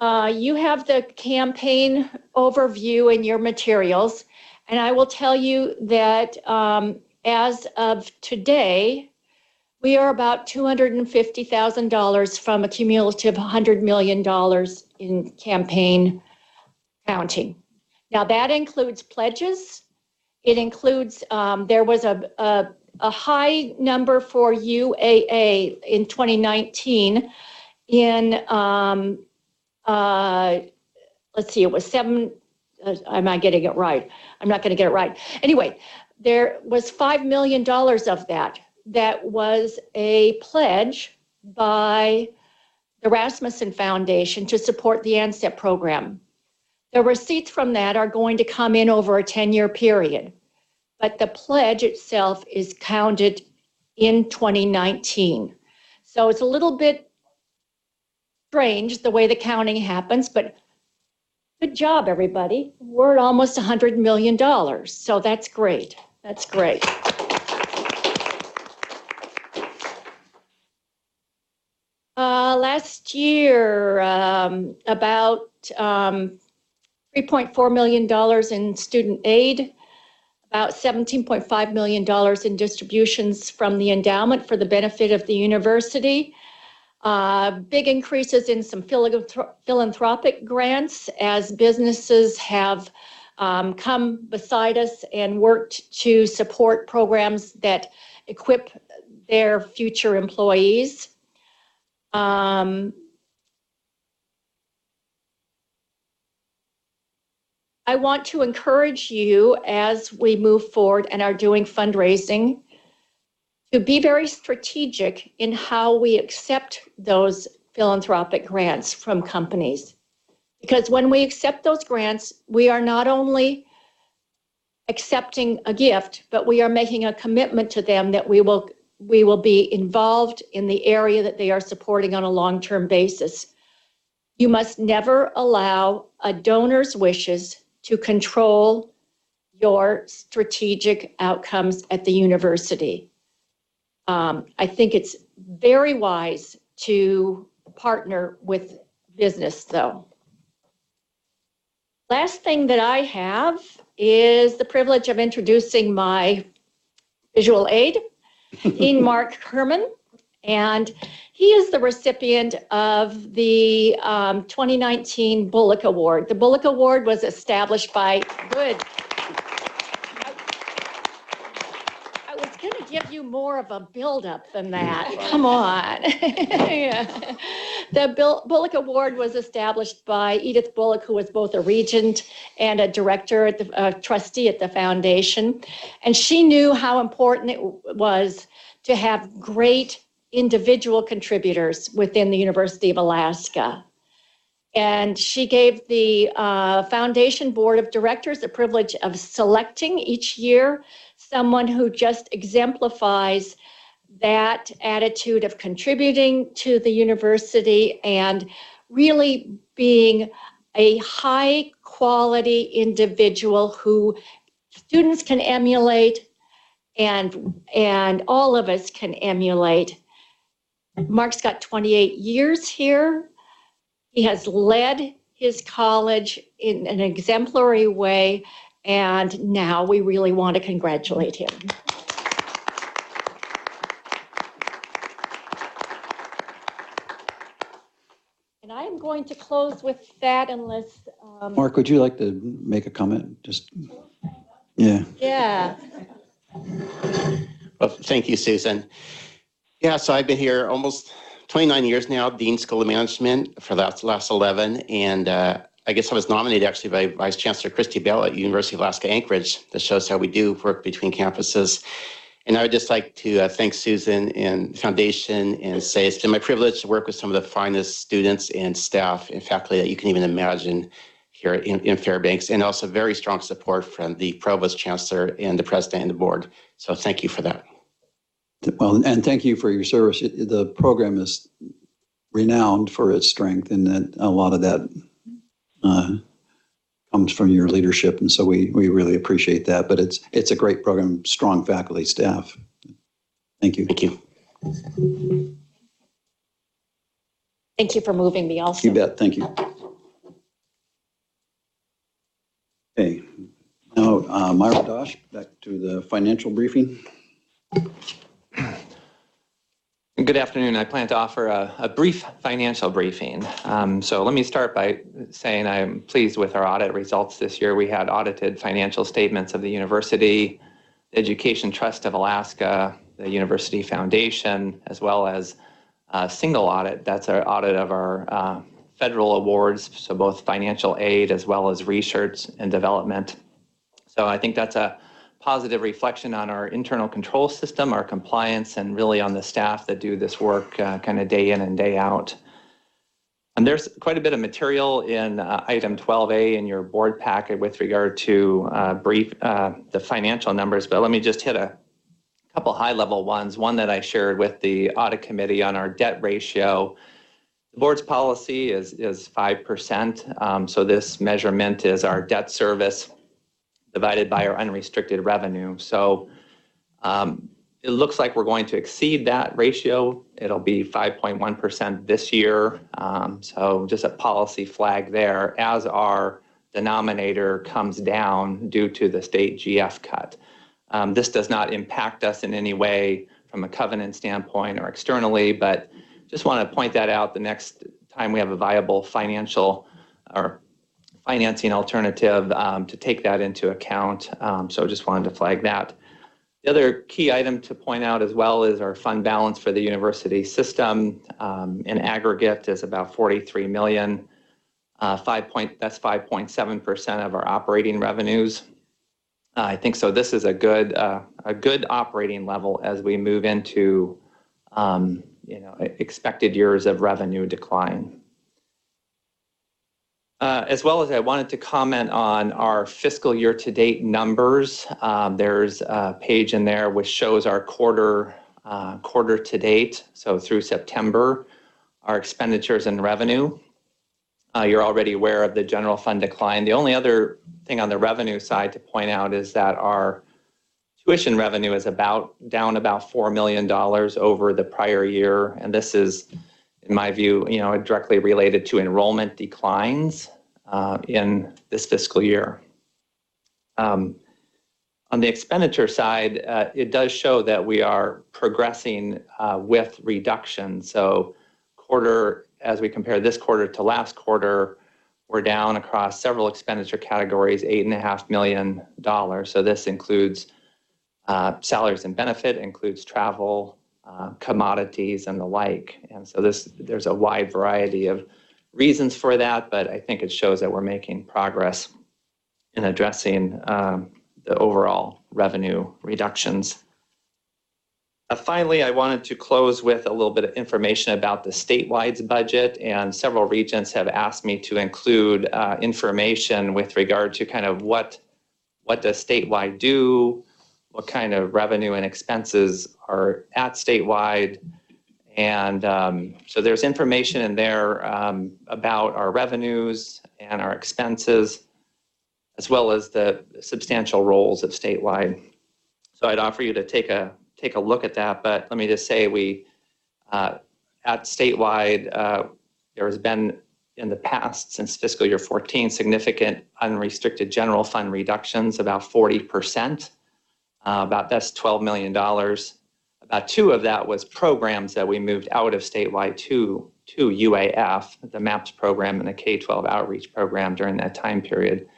you have the campaign overview in your materials, and I will tell you that as of today, we are about $250,000 from a cumulative $100 million in campaign counting. Now that includes pledges. It includes, there was a high number for UAA in 2019 in, let's see, it was seven, am I getting it right? I'm not going to get it right. Anyway, there was $5 million of that. That was a pledge by the Rasmussen Foundation to support the ANSEP program. The receipts from that are going to come in over a 10-year period, but the pledge itself is counted in 2019. So it's a little bit strange the way the counting happens, but good job, everybody. We're at almost $100 million, so that's great. That's great. Last year, about $3.4 million in student aid, about $17.5 million in distributions from the endowment for the benefit of the university. Big increases in some philanthropic grants as businesses have come beside us and worked to support programs that equip their future employees. I want to encourage you as we move forward and are doing fundraising to be very strategic in how we accept those philanthropic grants from companies. Because when we accept those grants, we are not only accepting a gift, but we are making a commitment to them that we will be involved in the area that they are supporting on a long-term basis. You must never allow a donor's wishes to control your strategic outcomes at the university. I think it's very wise to partner with business, though. Last thing that I have is the privilege of introducing my visual aid, Dean Mark Herman, and he is the recipient of the 2019 Bullock Award. The Bullock Award was established by, good. I was going to give you more of a buildup than that. Come on. Yeah. The Bullock Award was established by Edith Bullock, who was both a regent and a director, at the trustee at the foundation. And she knew how important it was to have great individual contributors within the University of Alaska. And she gave the foundation board of directors the privilege of selecting each year someone who just exemplifies that attitude of contributing to the university and really being a high quality individual who students can emulate and all of us can emulate. Mark's got 28 years here. He has led his college in an exemplary way, and now we really want to congratulate him. And I am going to close with that unless... Mark, would you like to make a comment? Just, yeah. Yeah. Well, thank you, Susan. Yeah, so I've been here almost 29 years now, Dean School of Management for the last 11. And I guess I was nominated actually by Vice Chancellor Christy Bell at University of Alaska Anchorage. That shows how we do work between campuses. And I would just like to thank Susan and the foundation and say it's been my privilege to work with some of the finest students and staff and faculty that you can even imagine here in Fairbanks, and also very strong support from the Provost Chancellor and the President and the board. So thank you for that. Well, and thank you for your service. The program is renowned for its strength, and that a lot of that comes from your leadership, and so we really appreciate that. But it's a great program, strong faculty, staff. Thank you. Thank you. Thank you for moving me also. You bet. Thank you. Okay. Now, Myra Dosh, back to the financial briefing. Good afternoon. I plan to offer a brief financial briefing. So let me start by saying I'm pleased with our audit results this year. We had audited financial statements of the university, the Education Trust of Alaska, the University Foundation, as well as a single audit. That's our audit of our federal awards, so both financial aid as well as research and development. So I think that's a positive reflection on our internal control system, our compliance, and really on the staff that do this work kind of day in and day out. And there's quite a bit of material in item 12A in your board packet with regard to the financial numbers, but let me just hit a couple high-level ones. One that I shared with the audit committee on our debt ratio. The board's policy is 5%, so this measurement is our debt service divided by our unrestricted revenue. So it looks like we're going to exceed that ratio. It'll be 5.1% this year. So just a policy flag there as our denominator comes down due to the state GF cut. This does not impact us in any way from a covenant standpoint or externally, but just want to point that out the next time we have a viable financial or financing alternative to take that into account. So just wanted to flag that. The other key item to point out as well is our fund balance for the university system. In aggregate is about 43 million. That's 5.7% of our operating revenues. I think so. This is a good operating level as we move into expected years of revenue decline. As well as I wanted to comment on our fiscal year to date numbers. There's a page in there which shows our quarter to date, so through September, our expenditures and revenue. You're already aware of the general fund decline. The only other thing on the revenue side to point out is that our tuition revenue is down about $4 million over the prior year, and this is, in my view, directly related to enrollment declines in this fiscal year. On the expenditure side, it does show that we are progressing with reduction. So as we compare this quarter to last quarter, we're down across several expenditure categories, $8.5 million. So this includes salaries and benefit, includes travel, commodities, and the like. And so there's a wide variety of reasons for that, but I think it shows that we're making progress in addressing the overall revenue reductions. Finally, I wanted to close with a little bit of information about the statewide budget, and several regents have asked me to include information with regard to kind of what does statewide do, what kind of revenue and expenses are at statewide. And so there's information in there about our revenues and our expenses, as well as the substantial roles of statewide. So I'd offer you to take a look at that, but let me just say at statewide, there has been in the past, since fiscal year 14, significant unrestricted general fund reductions, about 40%. That's $12 million. About $2 of that was programs that we moved out of statewide to UAF, the MAPS program and the K-12 outreach program during that time period.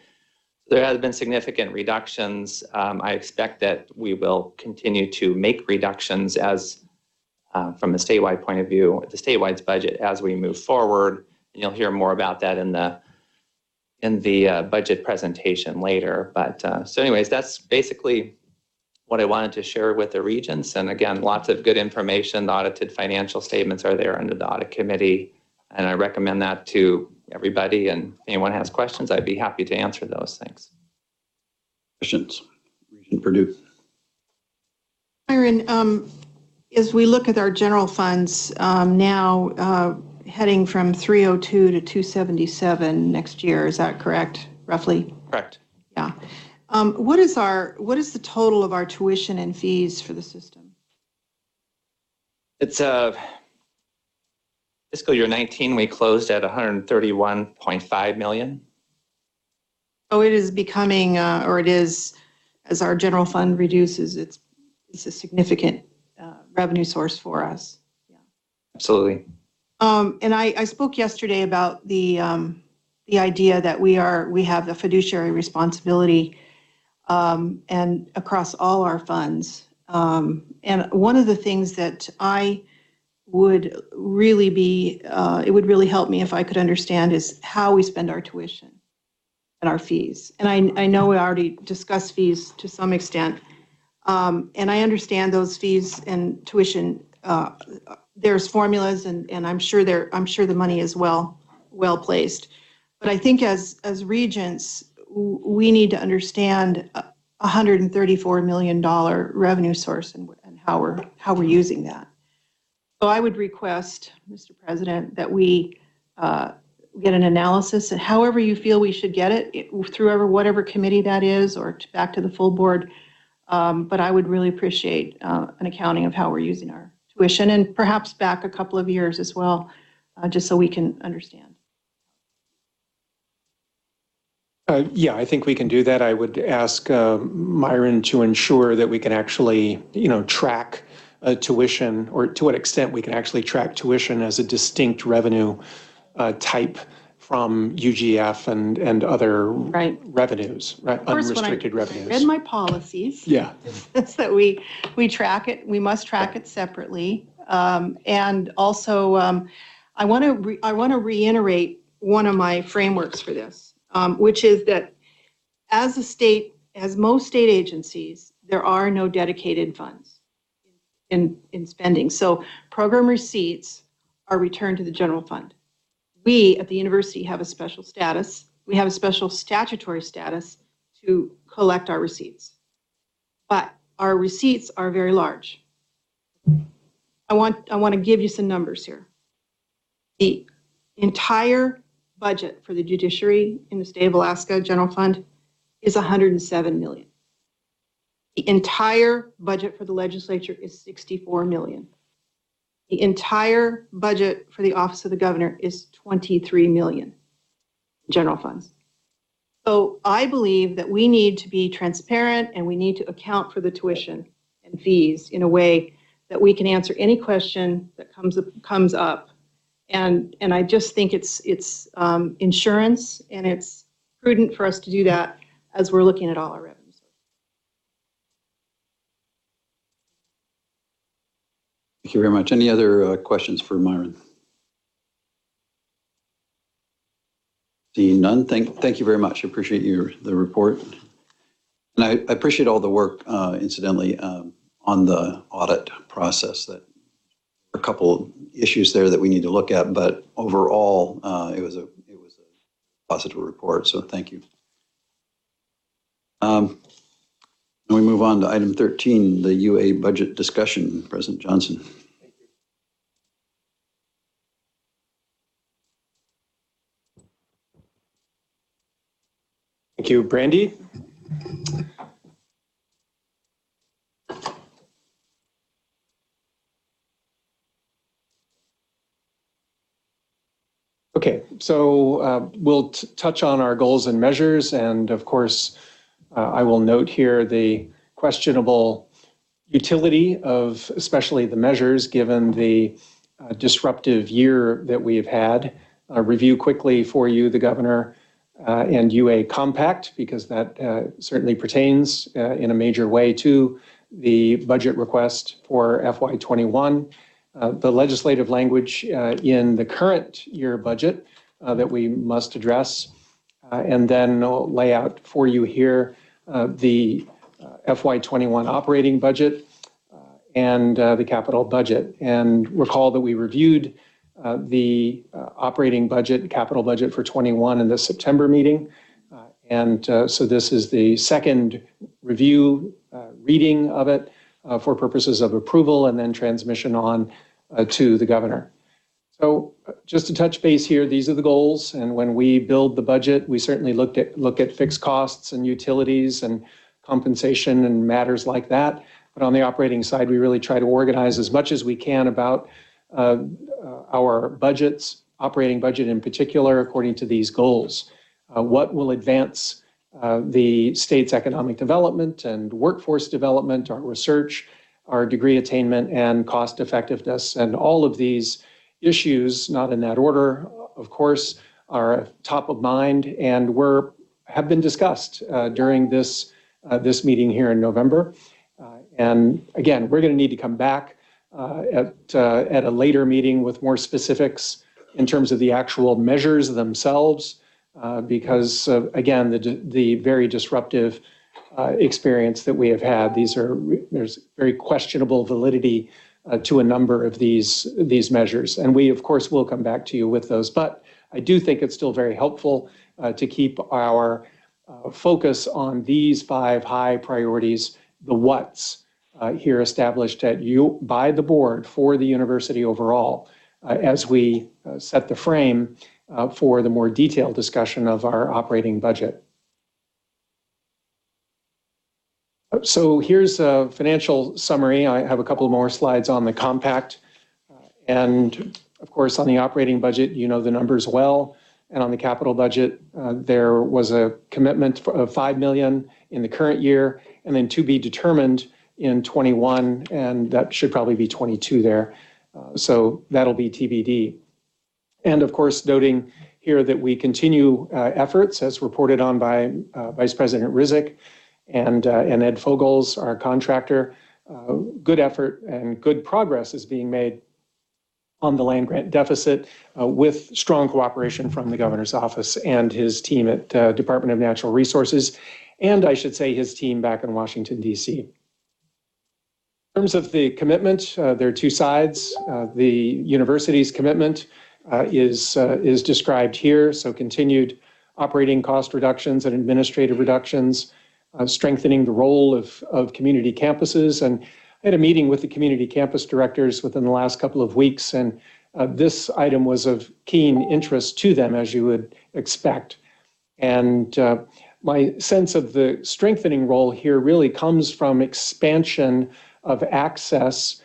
There has been significant reductions. I expect that we will continue to make reductions as from a statewide point of view, the statewide's budget as we move forward. And you'll hear more about that in the budget presentation later. But so anyways, that's basically what I wanted to share with the regents. And again, lots of good information. The audited financial statements are there under the audit committee. And I recommend that to everybody. And if anyone has questions, I'd be happy to answer those things. Questions? Regent Purdue. Myron, as we look at our general funds now, heading from 302 to 277 next year, is that correct, roughly? Correct. Yeah. What is the total of our tuition and fees for the system? It's fiscal year 19, we closed at 131.5 million. Oh, it is becoming, or it is, as our general fund reduces, it's a significant revenue source for us. Yeah. Absolutely. And I spoke yesterday about the idea that we have the fiduciary responsibility and across all our funds. And one of the things that I would really be, it would really help me if I could understand is how we spend our tuition and our fees. And I know we already discussed fees to some extent. And I understand those fees and tuition, there's formulas and I'm sure the money is well placed. But I think as regents, we need to understand $134 million revenue source and how we're using that. So I would request, Mr. President, that we get an analysis and however you feel we should get it through whatever committee that is or back to the full board. But I would really appreciate an accounting of how we're using our tuition and perhaps back a couple of years as well, just so we can understand. Yeah, I think we can do that. I would ask Myron to ensure that we can actually, track tuition, or to what extent we can actually track tuition as a distinct revenue type from UGF and other revenues, right? Unrestricted revenues. Read my policies. Yeah. It's that we track it. We must track it separately. And also, I want to reiterate one of my frameworks for this. Which is that as most state agencies, there are no dedicated funds in spending. So program receipts are returned to the general fund. We at the university have a special status. We have a special statutory status to collect our receipts. But our receipts are very large. I want to give you some numbers here. The entire budget for the judiciary in the state of Alaska general fund is $107 million. The entire budget for the legislature is $64 million. The entire budget for the office of the governor is $23 million general funds. So I believe that we need to be transparent and we need to account for the tuition and fees in a way that we can answer any question that comes up. And I just think it's insurance, and it's prudent for us to do that as we're looking at all our revenue sources. Thank you very much. Any other questions for Myron? Seeing none, thank you very much. I appreciate the report. And I appreciate all the work, incidentally, on the audit process. That a couple issues there that we need to look at, but overall, it was a positive report. So thank you. And we move on to item 13, the UA budget discussion. President Johnson. Thank you, Brandy. Okay, so we'll touch on our goals and measures, and of course, I will note here the questionable utility of especially the measures given the disruptive year that we have had. Review quickly for you the governor and UA compact, because that certainly pertains in a major way to the budget request for FY21. the legislative language in the current year budget that we must address, and then I'll lay out for you here the FY21 operating budget and the capital budget. And recall that we reviewed the operating budget, capital budget for 21 in the September meeting. So this is the second review reading of it for purposes of approval and then transmission on to the governor. So just to touch base here, these are the goals. And when we build the budget, we certainly look at fixed costs and utilities and compensation and matters like that. But on the operating side, we really try to organize as much as we can about our budgets, operating budget in particular, according to these goals. What will advance the state's economic development and workforce development, our research, our degree attainment, and cost effectiveness. And all of these issues, not in that order, of course, are top of mind and have been discussed during this meeting here in November. And again, we're going to need to come back at a later meeting with more specifics in terms of the actual measures themselves, because again, the very disruptive experience that we have had. There's very questionable validity to a number of these measures. And we, of course, will come back to you with those. But I do think it's still very helpful to keep our focus on these 5 high priorities, the what's here established by the board for the university overall, as we set the frame for the more detailed discussion of our operating budget. So here's a financial summary. I have a couple more slides on the compact. And of course, on the operating budget, you know the numbers well. And on the capital budget, there was a commitment of $5 million in the current year, and then to be determined in 21, and that should probably be 22 there. So that'll be TBD. And of course, noting here that we continue efforts as reported on by Vice President Rizek and Ed Fogels, our contractor. Good effort and good progress is being made on the land grant deficit with strong cooperation from the governor's office and his team at Department of Natural Resources, and I should say his team back in Washington, D.C. In terms of the commitment, there are 2 sides. The university's commitment is described here, so continued operating cost reductions and administrative reductions, strengthening the role of community campuses. And I had a meeting with the community campus directors within the last couple of weeks, and this item was of keen interest to them, as you would expect. And my sense of the strengthening role here really comes from expansion of access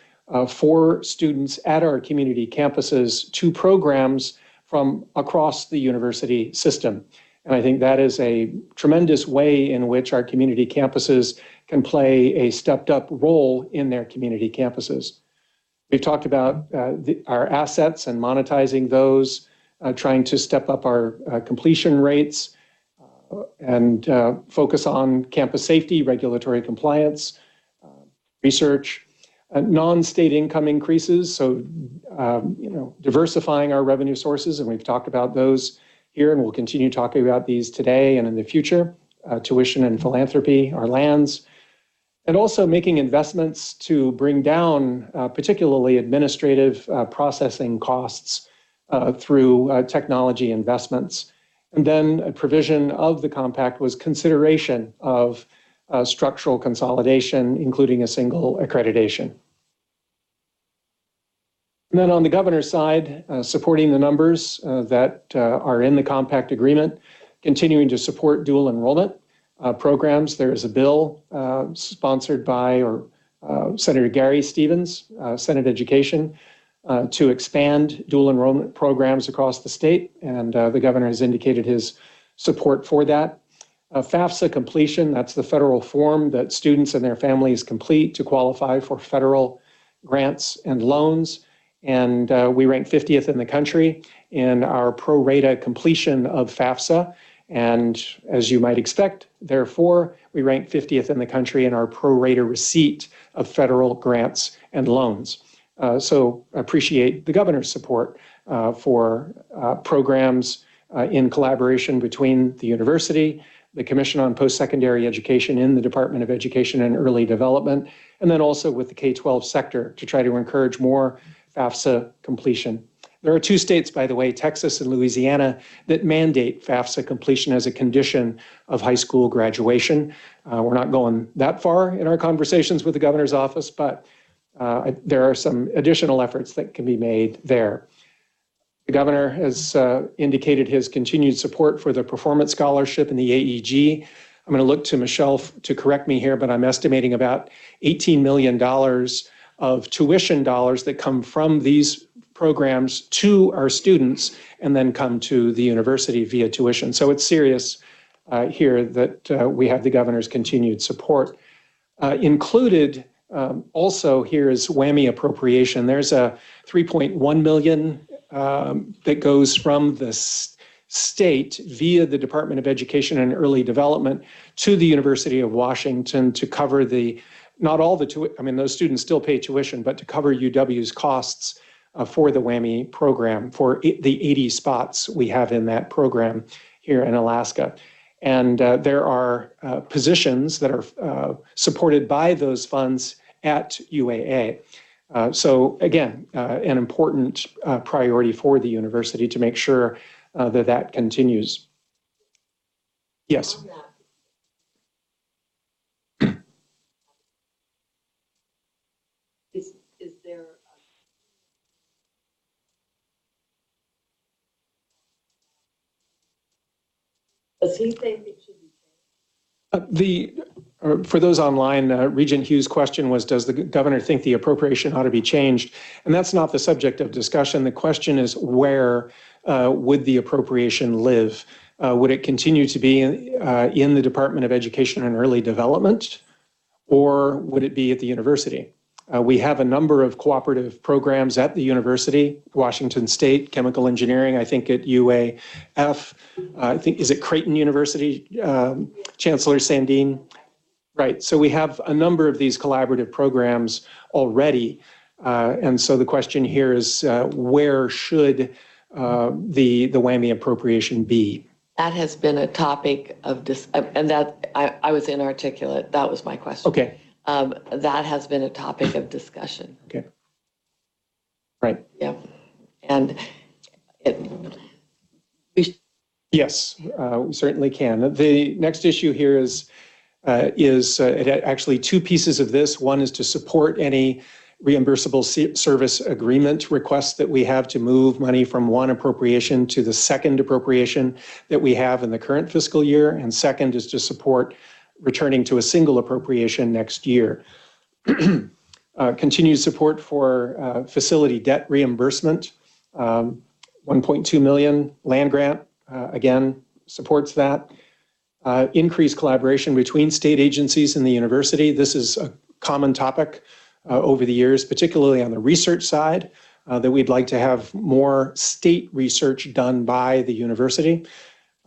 for students at our community campuses to programs from across the university system. And I think that is a tremendous way in which our community campuses can play a stepped up role in their community campuses. We've talked about our assets and monetizing those, trying to step up our completion rates and focus on campus safety, regulatory compliance, research, non-state income increases, so diversifying our revenue sources, and we've talked about those here, and we'll continue talking about these today and in the future, tuition and philanthropy, our lands, and also making investments to bring down particularly administrative processing costs through technology investments. And then a provision of the compact was consideration of structural consolidation, including a single accreditation. And then on the governor's side, supporting the numbers that are in the compact agreement, continuing to support dual enrollment programs. There is a bill sponsored by Senator Gary Stevens, Senate Education, to expand dual enrollment programs across the state, and the governor has indicated his support for that. FAFSA completion, that's the federal form that students and their families complete to qualify for federal grants and loans. And we rank 50th in the country in our pro rata completion of FAFSA. And as you might expect, therefore, we rank 50th in the country in our pro rata receipt of federal grants and loans. So appreciate the governor's support for programs in collaboration between the university, the Commission on Post-Secondary Education in the Department of Education and Early Development, and then also with the K-12 sector to try to encourage more FAFSA completion. There are 2 states, by the way, Texas and Louisiana, that mandate FAFSA completion as a condition of high school graduation. We're not going that far in our conversations with the governor's office, but there are some additional efforts that can be made there. The governor has indicated his continued support for the performance scholarship and the AEG. I'm going to look to Michelle to correct me here, but I'm estimating about $18 million of tuition dollars that come from these programs to our students and then come to the university via tuition. So it's serious here that we have the governor's continued support. Included also here is WWAMI appropriation. There's a $3.1 million that goes from the state via the Department of Education and Early Development to the University of Washington to cover not all the I mean, those students still pay tuition, but to cover UW's costs for the WWAMI program, for the 80 spots we have in that program here in Alaska. And there are positions that are supported by those funds at UAA. So again, an important priority for the university to make sure that continues. Yes. Is there does he think it should be changed? For those online, Regent Hughes' question was, does the governor think the appropriation ought to be changed? And that's not the subject of discussion. The question is, where would the appropriation live? Would it continue to be in the Department of Education and Early Development, or would it be at the university? We have a number of cooperative programs at the university, Washington State, chemical engineering, I think at UAF, I think, is it Creighton University, Chancellor Sandine? Right, so we have a number of these collaborative programs already. And so the question here is, where should the WWAMI appropriation be? That has been a topic of and that I was inarticulate. That was my question. Okay. That has been a topic of discussion. Okay. Right. Yeah. And yes, we certainly can. The next issue here is actually 2 pieces of this. One is to support any reimbursable service agreement requests that we have to move money from one appropriation to the second appropriation that we have in the current fiscal year. And second is to support returning to a single appropriation next year. Continued support for facility debt reimbursement, 1.2 million land grant, again, supports that. Increased collaboration between state agencies and the university. This is a common topic over the years, particularly on the research side, that we'd like to have more state research done by the university.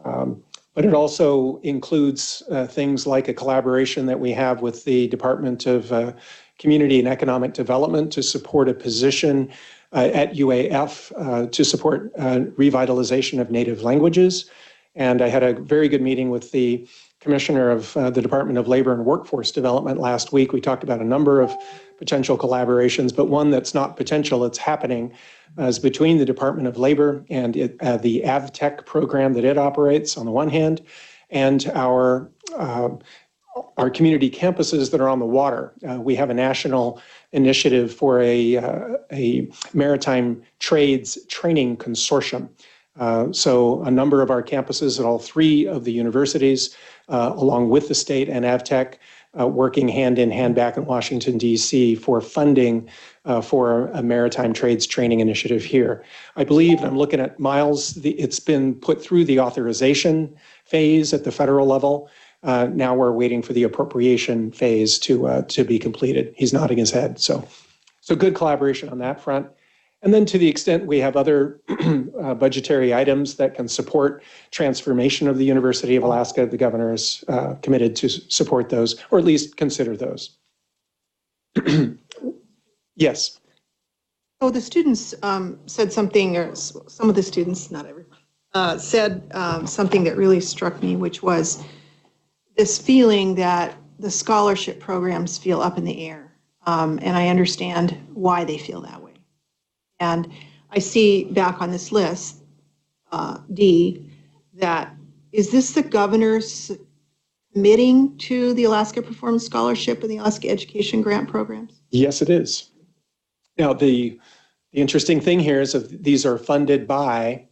But it also includes things like a collaboration that we have with the Department of Community and Economic Development to support a position at UAF to support revitalization of native languages. And I had a very good meeting with the Commissioner of the Department of Labor and Workforce Development last week. We talked about a number of potential collaborations, but one that's not potential, it's happening, is between the Department of Labor and the AvTech program that it operates on the one hand, and our community campuses that are on the water. We have a national initiative for a maritime trades training consortium. So a number of our campuses at all 3 of the universities, along with the state and AvTech, working hand in hand back in Washington, D.C. for funding for a maritime trades training initiative here. I believe, and I'm looking at Miles, it's been put through the authorization phase at the federal level. Now we're waiting for the appropriation phase to be completed. He's nodding his head. So good collaboration on that front. And then to the extent we have other budgetary items that can support transformation of the University of Alaska, the governor is committed to support those, or at least consider those. Yes. So the students said something, or some of the students, not everyone, said something that really struck me, which was this feeling that the scholarship programs feel up in the air. And I understand why they feel that way. And I see back on this list, D, that is this the governor's committing to the Alaska Performance Scholarship and the Alaska Education Grant programs? Yes, it is. Now, the interesting thing here is that these are funded by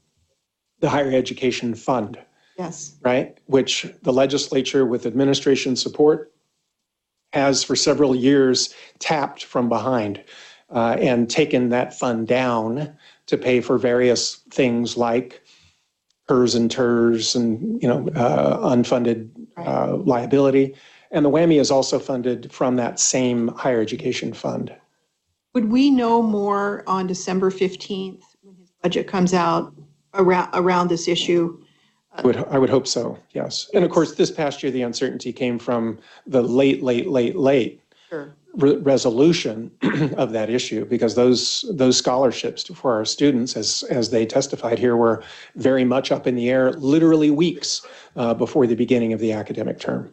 the Higher Education Fund. Yes. Right? Which the legislature, with administration support, has for several years tapped from behind and taken that fund down to pay for various things like PERS and TERS and unfunded liability. And the WWAMI is also funded from that same higher education fund. Would we know more on December 15th when his budget comes out around this issue? I would hope so, yes. And of course, this past year, the uncertainty came from the late Sure. resolution of that issue, because those scholarships for our students, as they testified here, were very much up in the air, literally weeks before the beginning of the academic term.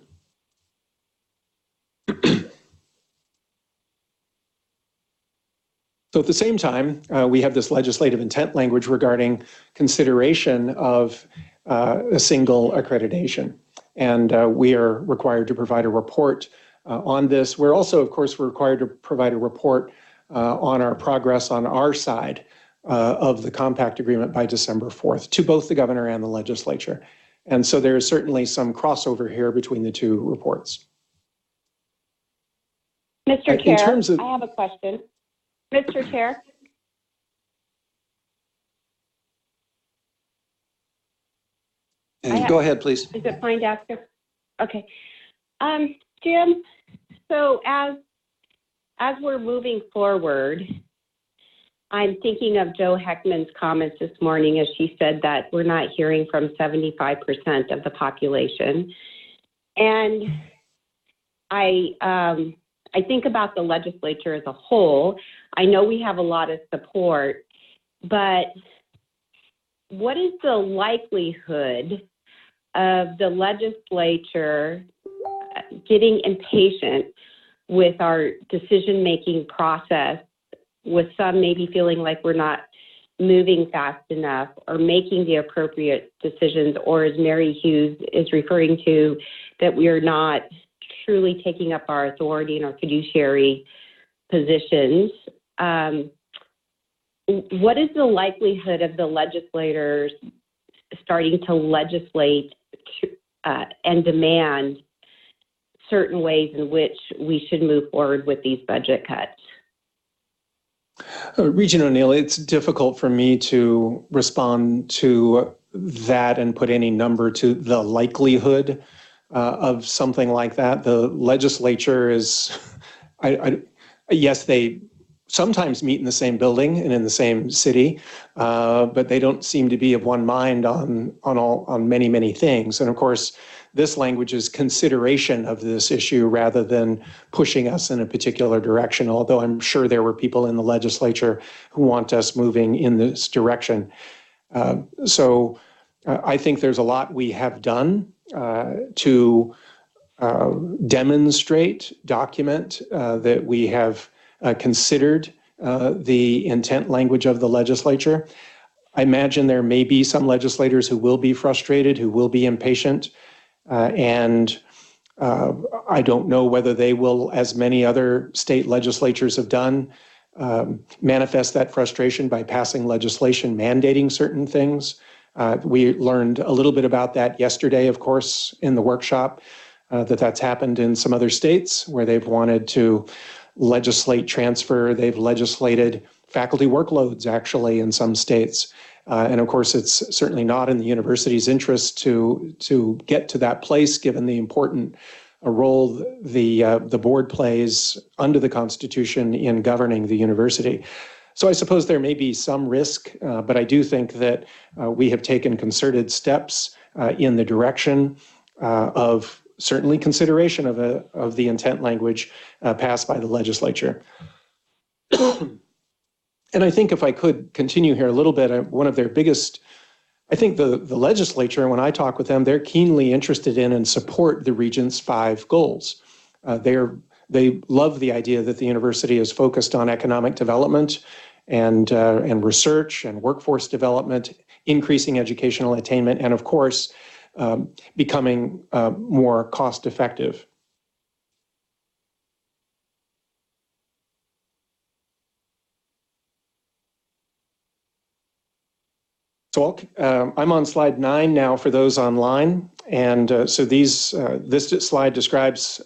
So at the same time, we have this legislative intent language regarding consideration of a single accreditation. And we are required to provide a report on this. We're also, of course, required to provide a report on our progress on our side of the compact agreement by December 4th to both the governor and the legislature. And so there is certainly some crossover here between the two reports. Mr. Chair, I have a question. Mr. Chair? And go ahead, please. Is it fine to ask her? Okay. Jim, so as we're moving forward, I'm thinking of Joe Heckman's comments this morning as she said that we're not hearing from 75% of the population. And I think about the legislature as a whole. I know we have a lot of support, but what is the likelihood of the legislature getting impatient with our decision-making process, with some maybe feeling like we're not moving fast enough or making the appropriate decisions, or as Mary Hughes is referring to, that we are not truly taking up our authority and our fiduciary positions? What is the likelihood of the legislators starting to legislate and demand certain ways in which we should move forward with these budget cuts? Regent O'Neill, it's difficult for me to respond to that and put any number to the likelihood of something like that. The legislature is, yes, they sometimes meet in the same building and in the same city, but they don't seem to be of one mind on many things. And of course, this language is consideration of this issue rather than pushing us in a particular direction, although I'm sure there were people in the legislature who want us moving in this direction. So I think there's a lot we have done to demonstrate, document that we have considered the intent language of the legislature. I imagine there may be some legislators who will be frustrated, who will be impatient, and I don't know whether they will, as many other state legislatures have done, manifest that frustration by passing legislation mandating certain things. We learned a little bit about that yesterday, of course, in the workshop, that's happened in some other states where they've wanted to legislate transfer. They've legislated faculty workloads, actually, in some states. And of course, it's certainly not in the university's interest to get to that place, given the important role the board plays under the Constitution in governing the university. So I suppose there may be some risk, but I do think that we have taken concerted steps in the direction of certainly consideration of the intent language passed by the legislature. And I think if I could continue here a little bit, one of their biggest, I think the legislature, when I talk with them, they're keenly interested in and support the Regent's 5 goals. They love the idea that the university is focused on economic development and research and workforce development, increasing educational attainment, and of course, becoming more cost effective. So I'm on slide 9 now for those online. And so this slide describes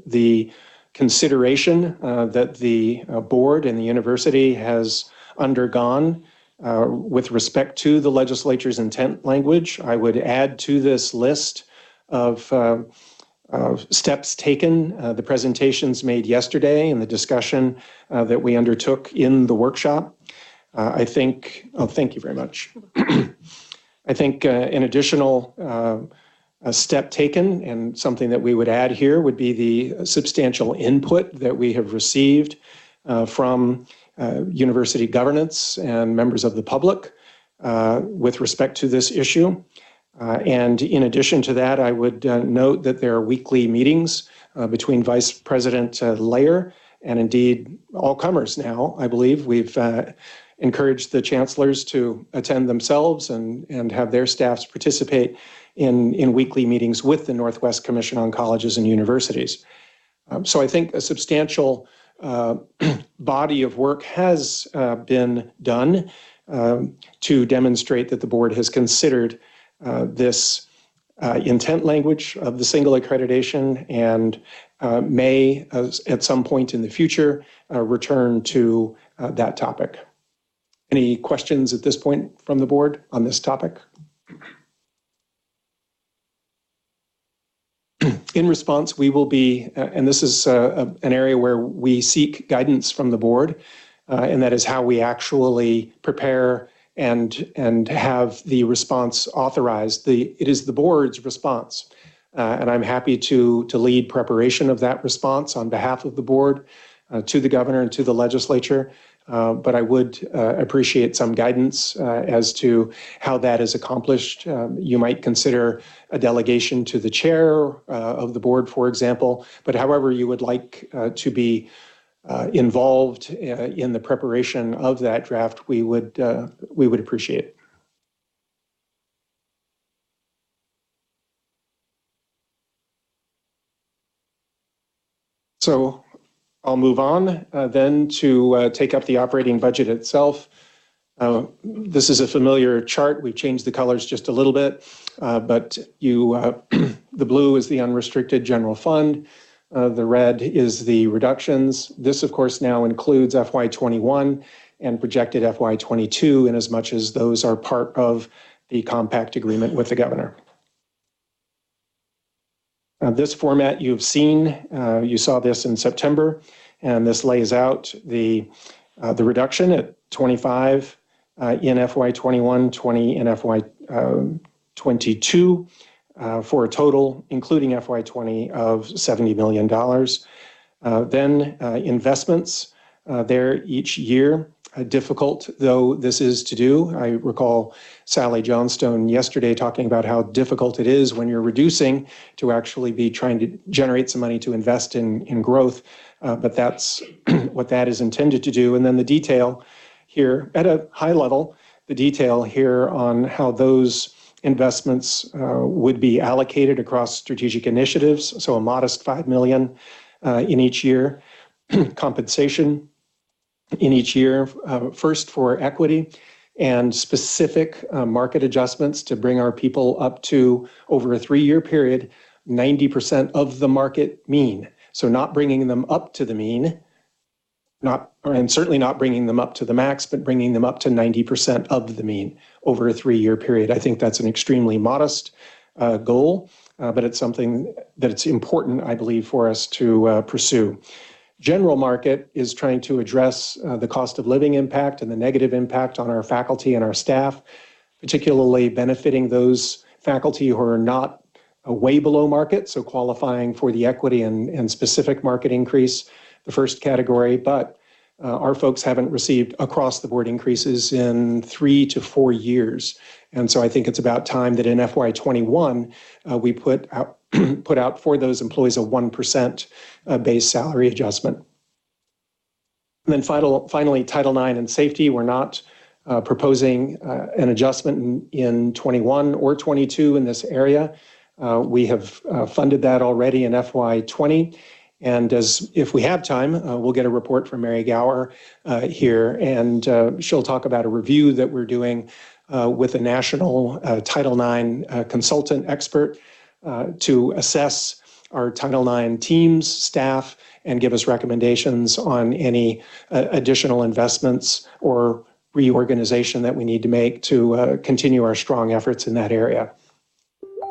the consideration that the board and the university has undergone with respect to the legislature's intent language. I would add to this list of steps taken, the presentations made yesterday and the discussion that we undertook in the workshop. Thank you very much. I think an additional step taken and something that we would add here would be the substantial input that we have received from university governance and members of the public with respect to this issue. And in addition to that, I would note that there are weekly meetings between Vice President Layer and indeed all comers now. I believe we've encouraged the chancellors to attend themselves and have their staffs participate in weekly meetings with the Northwest Commission on Colleges and Universities. So I think a substantial body of work has been done to demonstrate that the board has considered this intent language of the single accreditation and may, at some point in the future, return to that topic. Any questions at this point from the board on this topic? In response, we will be, and this is an area where we seek guidance from the board, and that is how we actually prepare and have the response authorized. It is the board's response, and I'm happy to lead preparation of that response on behalf of the board to the governor and to the legislature. But I would appreciate some guidance as to how that is accomplished. You might consider a delegation to the chair of the board, for example, but however you would like to be involved in the preparation of that draft, we would appreciate it. So I'll move on then to take up the operating budget itself. This is a familiar chart. We've changed the colors just a little bit, but the blue is the unrestricted general fund. The red is the reductions. This, of course, now includes FY21 and projected FY22, in as much as those are part of the compact agreement with the governor. This format you've seen, you saw this in September, and this lays out the reduction at 25 in FY21, 20 in FY22, for a total, including FY20, of $70 million. Then investments there each year. Difficult though this is to do. I recall Sally Johnstone yesterday talking about how difficult it is when you're reducing to actually be trying to generate some money to invest in growth. But that's what that is intended to do. And then the detail here at a high level, the detail here on how those investments would be allocated across strategic initiatives. So a modest $5 million in each year. Compensation in each year, first for equity and specific market adjustments to bring our people up to, over a 3-year period, 90% of the market mean. So not bringing them up to the mean, and certainly not bringing them up to the max, but bringing them up to 90% of the mean over a 3-year period. I think that's an extremely modest goal, but it's something that it's important, I believe, for us to pursue. General market is trying to address the cost of living impact and the negative impact on our faculty and our staff, particularly benefiting those faculty who are not way below market, so qualifying for the equity and specific market increase, the first category, but our folks haven't received across-the-board increases in 3 to 4 years. And so I think it's about time that in FY21, we put out for those employees a 1% base salary adjustment. And then finally, Title IX and safety, we're not proposing an adjustment in 21 or 22 in this area. We have funded that already in FY20. And if we have time, we'll get a report from Mary Gower here, and she'll talk about a review that we're doing with a national Title IX consultant expert to assess our Title IX teams, staff, and give us recommendations on any additional investments or reorganization that we need to make to continue our strong efforts in that area.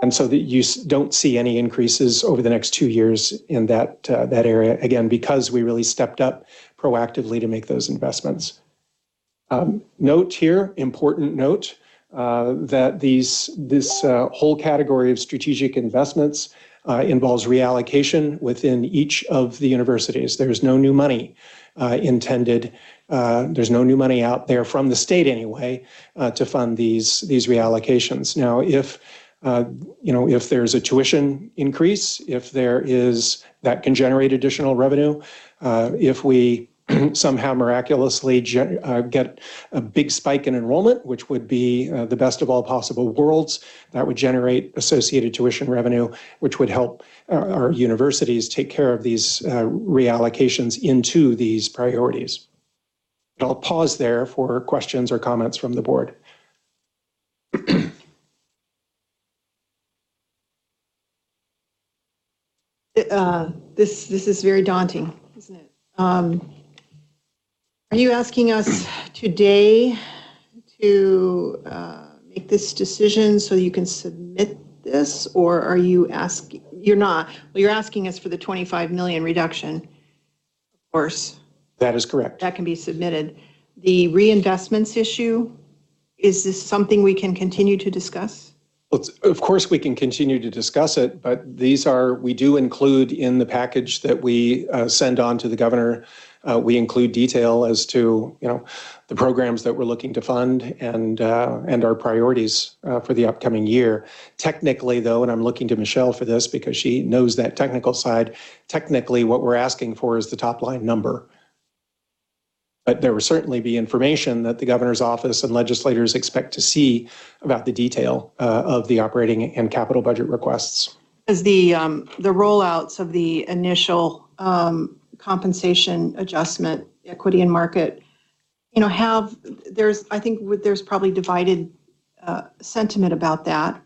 And so that you don't see any increases over the next 2 years in that area, again, because we really stepped up proactively to make those investments. Note here, important note, that this whole category of strategic investments involves reallocation within each of the universities. There's no new money intended. There's no new money out there from the state anyway to fund these reallocations. Now, if there's a tuition increase, if that can generate additional revenue, if we somehow miraculously get a big spike in enrollment, which would be the best of all possible worlds, that would generate associated tuition revenue, which would help our universities take care of these reallocations into these priorities. But I'll pause there for questions or comments from the board. This is very daunting, isn't it? Are you asking us today to make this decision so you can submit this, or are you asking? You're not. Well, you're asking us for the 25 million reduction, of course. That is correct. That can be submitted. The reinvestments issue, is this something we can continue to discuss? Well, of course, we can continue to discuss it, but we do include in the package that we send on to the governor, we include detail as to, the programs that we're looking to fund and our priorities for the upcoming year. Technically, though, and I'm looking to Michelle for this because she knows that technical side, technically what we're asking for is the top line number. But there will certainly be information that the governor's office and legislators expect to see about the detail of the operating and capital budget requests. As the rollouts of the initial compensation adjustment, equity and market, I think there's probably divided sentiment about that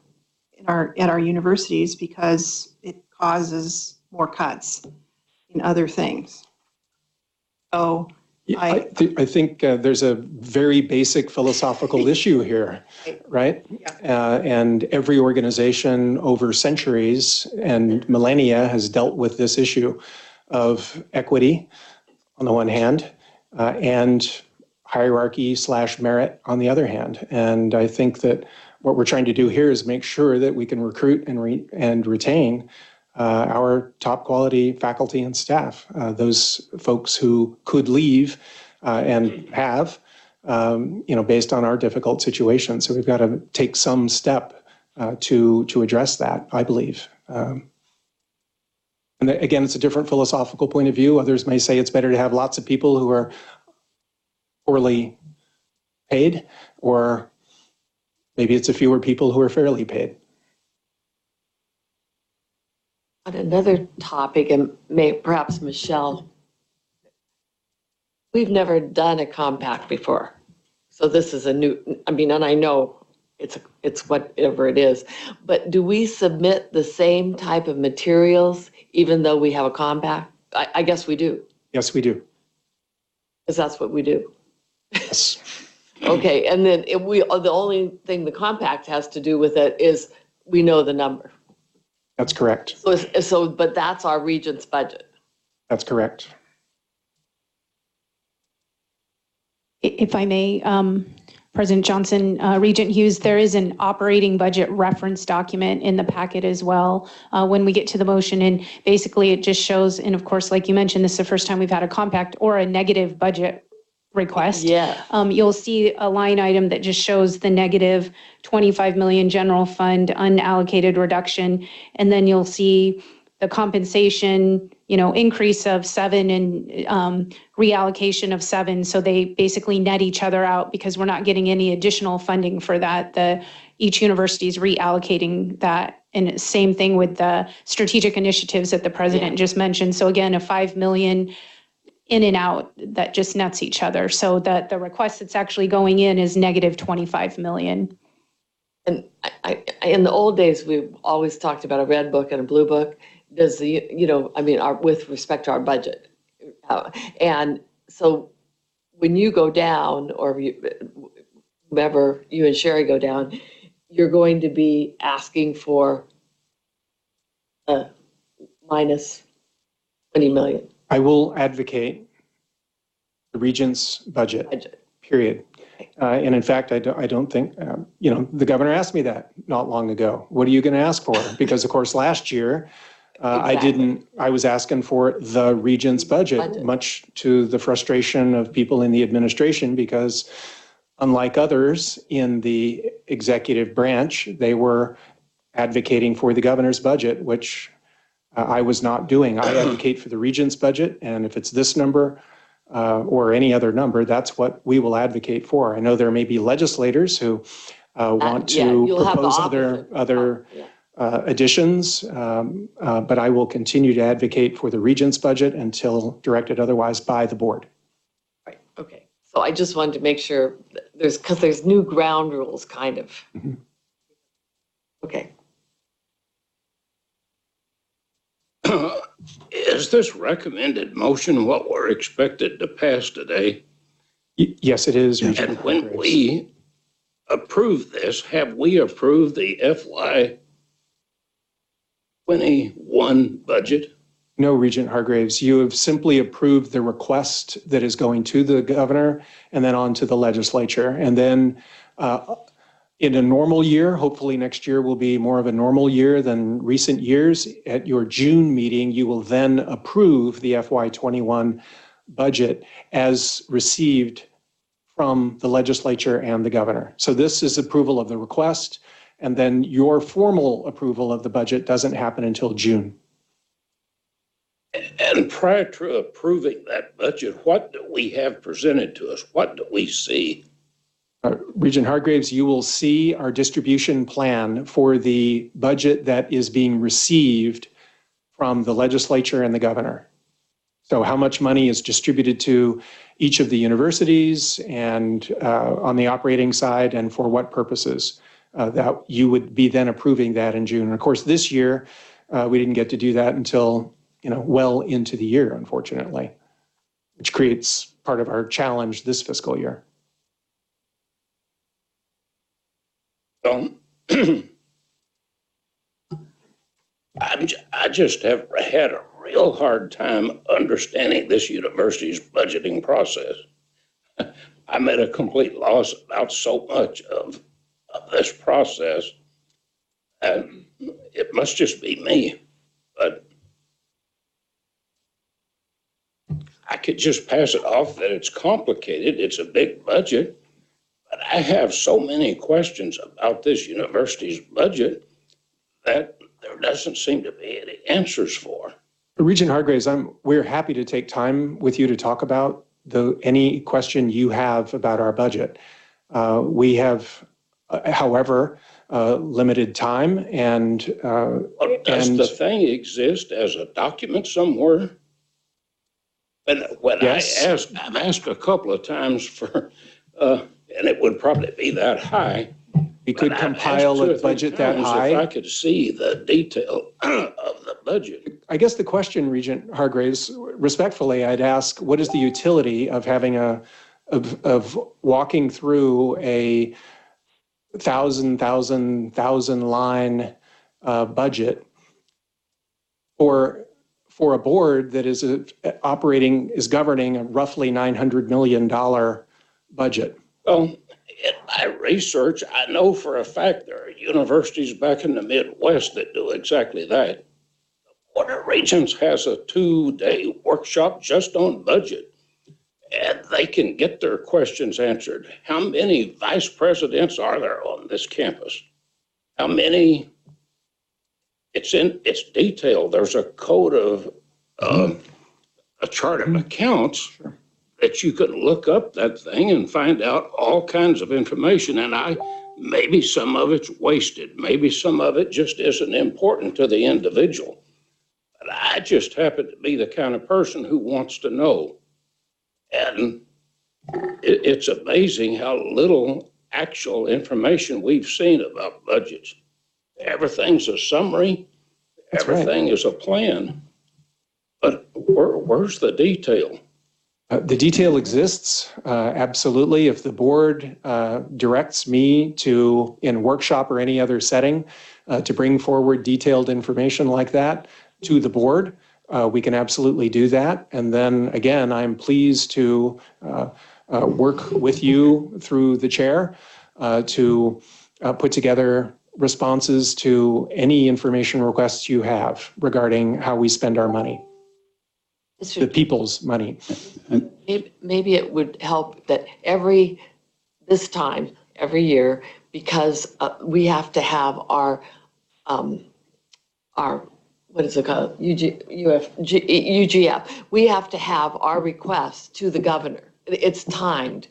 at our universities because it causes more cuts in other things. So I think there's a very basic philosophical issue here, right? Yeah. And every organization over centuries and millennia has dealt with this issue of equity on the one hand and hierarchy/merit on the other hand. And I think that what we're trying to do here is make sure that we can recruit and retain our top quality faculty and staff, those folks who could leave and have, based on our difficult situation. So we've got to take some step to address that, I believe. And again, it's a different philosophical point of view. Others may say it's better to have lots of people who are poorly paid, or maybe it's a fewer people who are fairly paid. On another topic, and perhaps Michelle, we've never done a compact before. So this is a new, and I know it's whatever it is, but do we submit the same type of materials even though we have a compact? I guess we do. Yes, we do. Because that's what we do. Yes. Okay, and then the only thing the compact has to do with it is we know the number. That's correct. But that's our regent's budget. That's correct. If I may, President Johnson, Regent Hughes, there is an operating budget reference document in the packet as well when we get to the motion. And basically it just shows, and of course, like you mentioned, this is the first time we've had a compact or a negative budget request. Yeah. You'll see a line item that just shows the negative 25 million general fund unallocated reduction. And then you'll see the compensation, increase of 7 and reallocation of 7. So they basically net each other out because we're not getting any additional funding for that. Each university is reallocating that. And same thing with the strategic initiatives that the president just mentioned. So again, a 5 million in and out that just nets each other. So that the request that's actually going in is negative 25 million. And in the old days, we've always talked about a red book and a blue book. Does with respect to our budget. And so when you go down, or whomever, you and Sherry go down, you're going to be asking for minus 20 million. I will advocate the Regent's budget. Period. And in fact, I don't think, the governor asked me that not long ago. What are you going to ask for? Because of course, last year, I was asking for the Regent's budget, much to the frustration of people in the administration, because unlike others in the executive branch, they were advocating for the governor's budget, which I was not doing. I advocate for the Regent's budget, and if it's this number or any other number, that's what we will advocate for. I know there may be legislators who want to propose other additions, but I will continue to advocate for the Regent's budget until directed otherwise by the board. Right, okay. So I just wanted to make sure because there's new ground rules kind of. Mm-hmm. Okay. Is this recommended motion what we're expected to pass today? Yes, it is. And when we approve this, have we approved the FY 21 budget? No, Regent Hargraves, you have simply approved the request that is going to the governor and then on to the legislature. And then in a normal year, hopefully next year will be more of a normal year than recent years, at your June meeting, you will then approve the FY21 budget as received from the legislature and the governor. So this is approval of the request, and then your formal approval of the budget doesn't happen until June. And prior to approving that budget, what do we have presented to us? What do we see? Regent Hargraves, you will see our distribution plan for the budget that is being received from the legislature and the governor. So how much money is distributed to each of the universities and on the operating side, and for what purposes, that you would be then approving that in June. And of course, this year, we didn't get to do that until well into the year, unfortunately, which creates part of our challenge this fiscal year. I just have had a real hard time understanding this university's budgeting process. I'm at a complete loss about so much of this process, and it must just be me, but I could just pass it off that it's complicated, it's a big budget, but I have so many questions about this university's budget that there doesn't seem to be any answers for. Regent Hargraves, we're happy to take time with you to talk about any question you have about our budget. We have, however, limited time, and does the thing exist as a document somewhere? When yes. I've asked a couple of times for, and it would probably be that high. We could compile a budget that high. If I could see the detail of the budget. I guess the question, Regent Hargraves, respectfully, I'd ask, what is the utility of having of walking through a 1,000 line budget for a board that is governing a roughly $900 million budget? Well, in my research, I know for a fact there are universities back in the Midwest that do exactly that. The Board of Regents has a 2-day workshop just on budget, and they can get their questions answered. How many vice presidents are there on this campus? How many? It's detailed. There's a code of a chart of accounts that you can look up that thing and find out all kinds of information. And maybe some of it's wasted. Maybe some of it just isn't important to the individual. But I just happen to be the kind of person who wants to know. And it's amazing how little actual information we've seen about budgets. Everything's a summary. Everything is a plan. But where's the detail? The detail exists, absolutely. If the board directs me to, in workshop or any other setting, to bring forward detailed information like that to the board, we can absolutely do that. And then again, I'm pleased to work with you through the chair to put together responses to any information requests you have regarding how we spend our money. The people's money. Maybe it would help that this time, every year, because we have to have our what is it called? UGF. We have to have our requests to the governor. It's timed.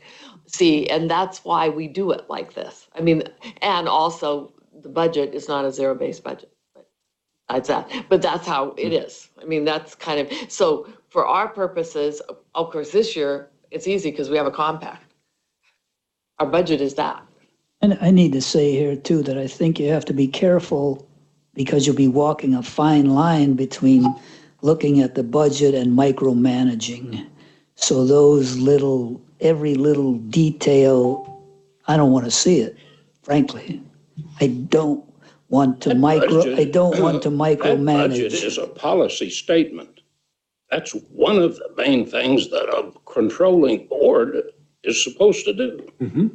See, and that's why we do it like this. I mean, and also the budget is not a zero-based budget. That's that, but that's how it is. I mean, that's kind of, so for our purposes, of course, this year, it's easy because we have a compact. Our budget is that. And I need to say here too, that I think you have to be careful because you'll be walking a fine line between looking at the budget and micromanaging. So every little detail, I don't want to see it, frankly. I don't want to micromanage. That budget is a policy statement. That's one of the main things that a controlling board is supposed to do. Mm-hmm.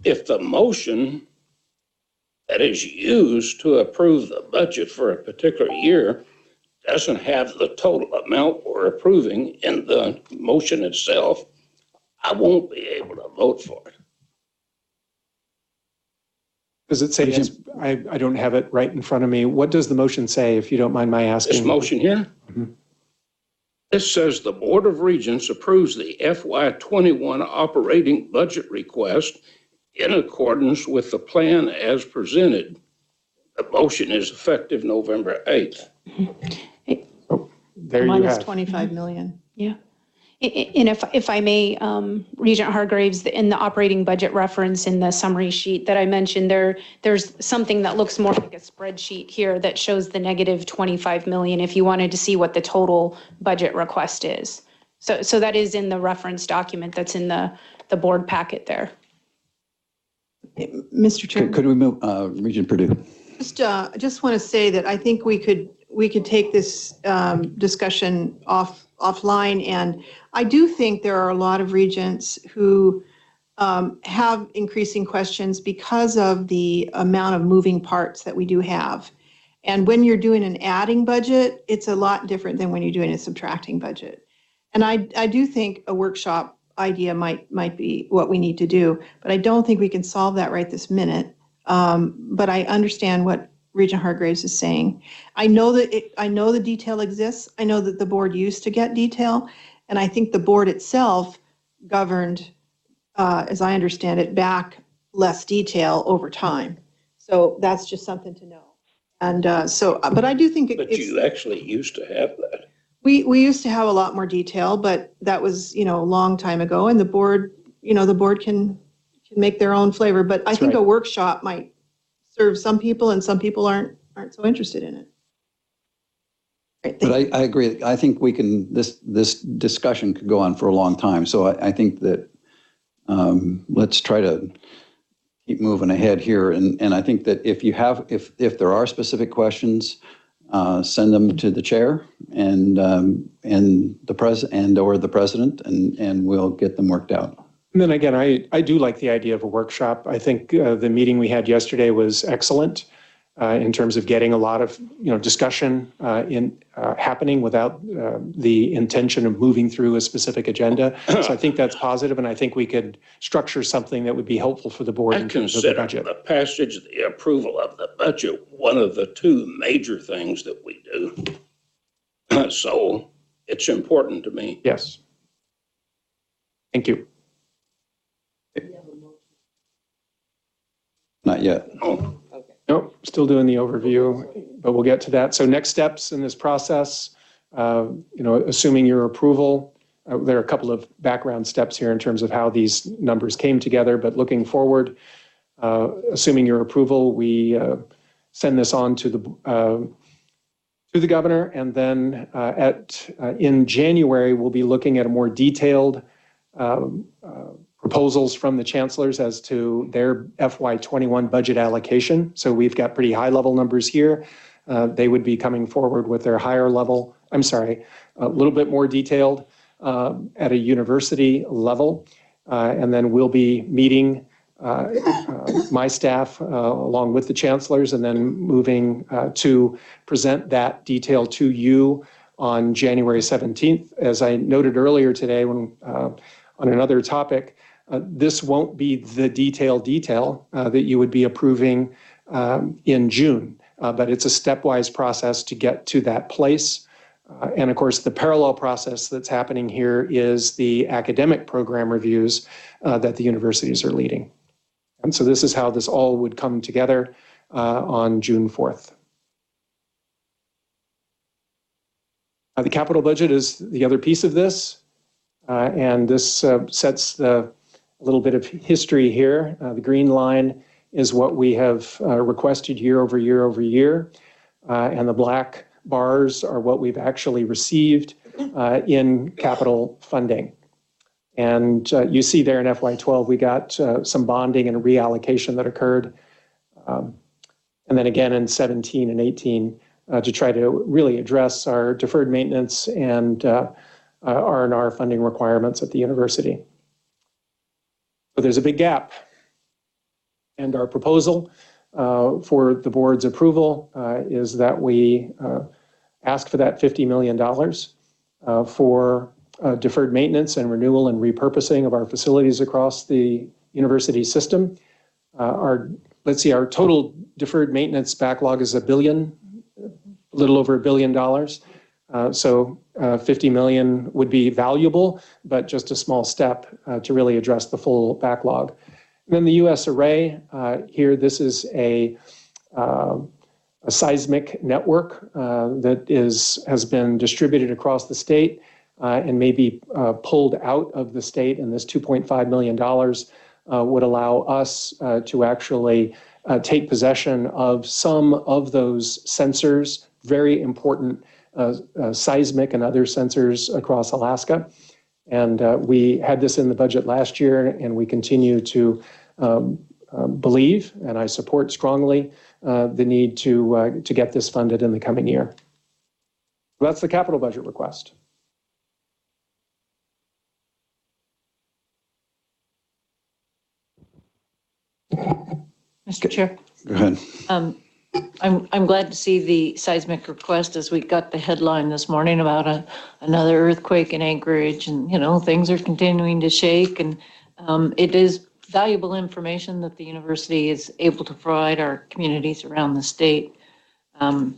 If the motion that is used to approve the budget for a particular year doesn't have the total amount we're approving in the motion itself, I won't be able to vote for it. Does it say, I don't have it right in front of me. What does the motion say, if you don't mind my asking? This motion here? Mm-hmm. This says the Board of Regents approves the FY21 operating budget request in accordance with the plan as presented. The motion is effective November 8th. There you Minus have. 25 million. Yeah. And if I may, Regent Hargraves, in the operating budget reference in the summary sheet that I mentioned, there's something that looks more like a spreadsheet here that shows the negative 25 million if you wanted to see what the total budget request is. So that is in the reference document that's in the board packet there. Mr. Chair. Could we move, Regent Purdue? Just want to say that I think we could take this discussion offline, and I do think there are a lot of regents who have increasing questions because of the amount of moving parts that we do have. And when you're doing an adding budget, it's a lot different than when you're doing a subtracting budget. And I do think a workshop idea might be what we need to do, but I don't think we can solve that right this minute. But I understand what Regent Hargraves is saying. I know the detail exists. I know that the board used to get detail, and I think the board itself governed, as I understand it, back less detail over time. So that's just something to know. And but I do think But you actually used to have that. We used to have a lot more detail, but that was, a long time ago, and the board can make their own flavor. But I think a workshop might serve some people, and some people aren't so interested in it. Right, but I agree. I think we can, this discussion could go on for a long time. So I think that let's try to keep moving ahead here. And I think that if there are specific questions, send them to the chair and the president, and we'll get them worked out. And then again, I do like the idea of a workshop. I think the meeting we had yesterday was excellent in terms of getting a lot of discussion happening without the intention of moving through a specific agenda. So I think that's positive, and I think we could structure something that would be helpful for the board in terms of the budget. The passage, the approval of the budget, one of the two major things that we do. So it's important to me. Yes. Thank you. Not yet. Oh. Nope, still doing the overview, but we'll get to that. So next steps in this process, assuming your approval, there are a couple of background steps here in terms of how these numbers came together, but looking forward, assuming your approval, we send this on to the governor, and then in January, we'll be looking at a more detailed proposals from the chancellors as to their FY21 budget allocation. So we've got pretty high level numbers here. They would be coming forward with their higher level, a little bit more detailed at a university level. And then we'll be meeting my staff along with the chancellors, and then moving to present that detail to you on January 17th. As I noted earlier today when on another topic, this won't be the detail that you would be approving in June, but it's a stepwise process to get to that place. And of course, the parallel process that's happening here is the academic program reviews that the universities are leading. And so this is how this all would come together on June 4th. The capital budget is the other piece of this, and this sets a little bit of history here. The green line is what we have requested year over year over year, and the black bars are what we've actually received in capital funding. And you see there in FY12, we got some bonding and a reallocation that occurred. And then again in 17 and 18 to try to really address our deferred maintenance and R&R funding requirements at the university. So there's a big gap. And our proposal for the board's approval is that we ask for that $50 million for deferred maintenance and renewal and repurposing of our facilities across the university system. Our total deferred maintenance backlog is a little over $1 billion. So 50 million would be valuable, but just a small step to really address the full backlog. And then the U.S. array here, this is a seismic network that has been distributed across the state and may be pulled out of the state, and this $2.5 million would allow us to actually take possession of some of those sensors, very important seismic and other sensors across Alaska. And we had this in the budget last year, and we continue to believe, and I support strongly, the need to get this funded in the coming year. So that's the capital budget request. Mr. Chair. Go ahead. I'm glad to see the seismic request, as we got the headline this morning about another earthquake in Anchorage, and things are continuing to shake, and it is valuable information that the university is able to provide our communities around the state. I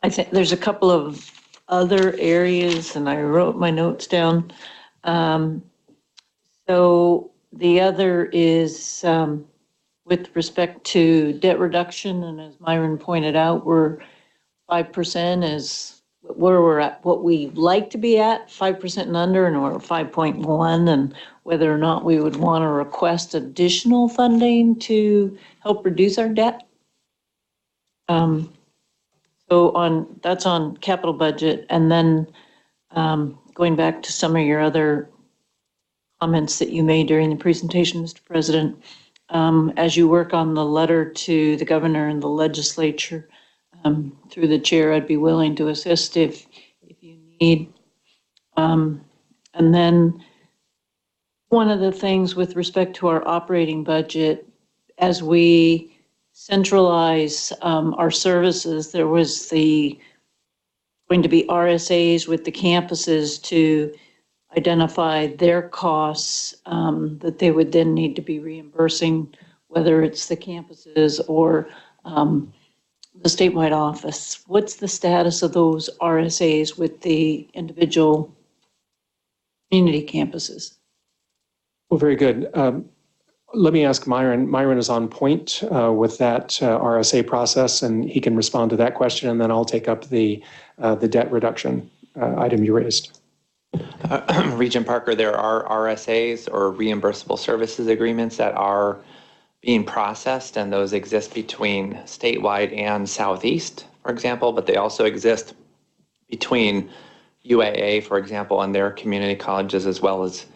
think there's a couple of other areas, and I wrote my notes down. So the other is with respect to debt reduction, and as Myron pointed out, we're 5% is where we're at, what we like to be at, 5% and under, and we're 5.1, and whether or not we would want to request additional funding to help reduce our debt. So that's on capital budget, and then going back to some of your other comments that you made during the presentation, Mr. President, as you work on the letter to the governor and the legislature, through the chair, I'd be willing to assist if you need. And then one of the things with respect to our operating budget, as we centralize our services, there was going to be RSAs with the campuses to identify their costs that they would then need to be reimbursing, whether it's the campuses or the statewide office. What's the status of those RSAs with the individual community campuses? Well, very good. Let me ask Myron. Myron is on point with that RSA process, and he can respond to that question, and then I'll take up the debt reduction item you raised. Regent Parker, there are RSAs or reimbursable services agreements that are being processed, and those exist between statewide and Southeast, for example, but they also exist between UAA, for example, and their community colleges, as well as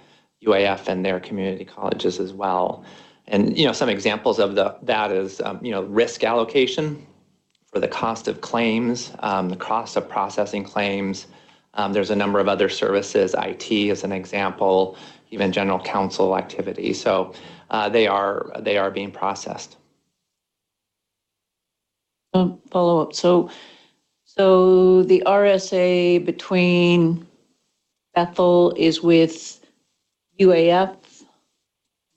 UAF and their community colleges as well. And, some examples of that is, risk allocation for the cost of claims, the cost of processing claims. There's a number of other services, IT as an example, even general counsel activity. So they are being processed. Follow up. So the RSA between Bethel is with UAF,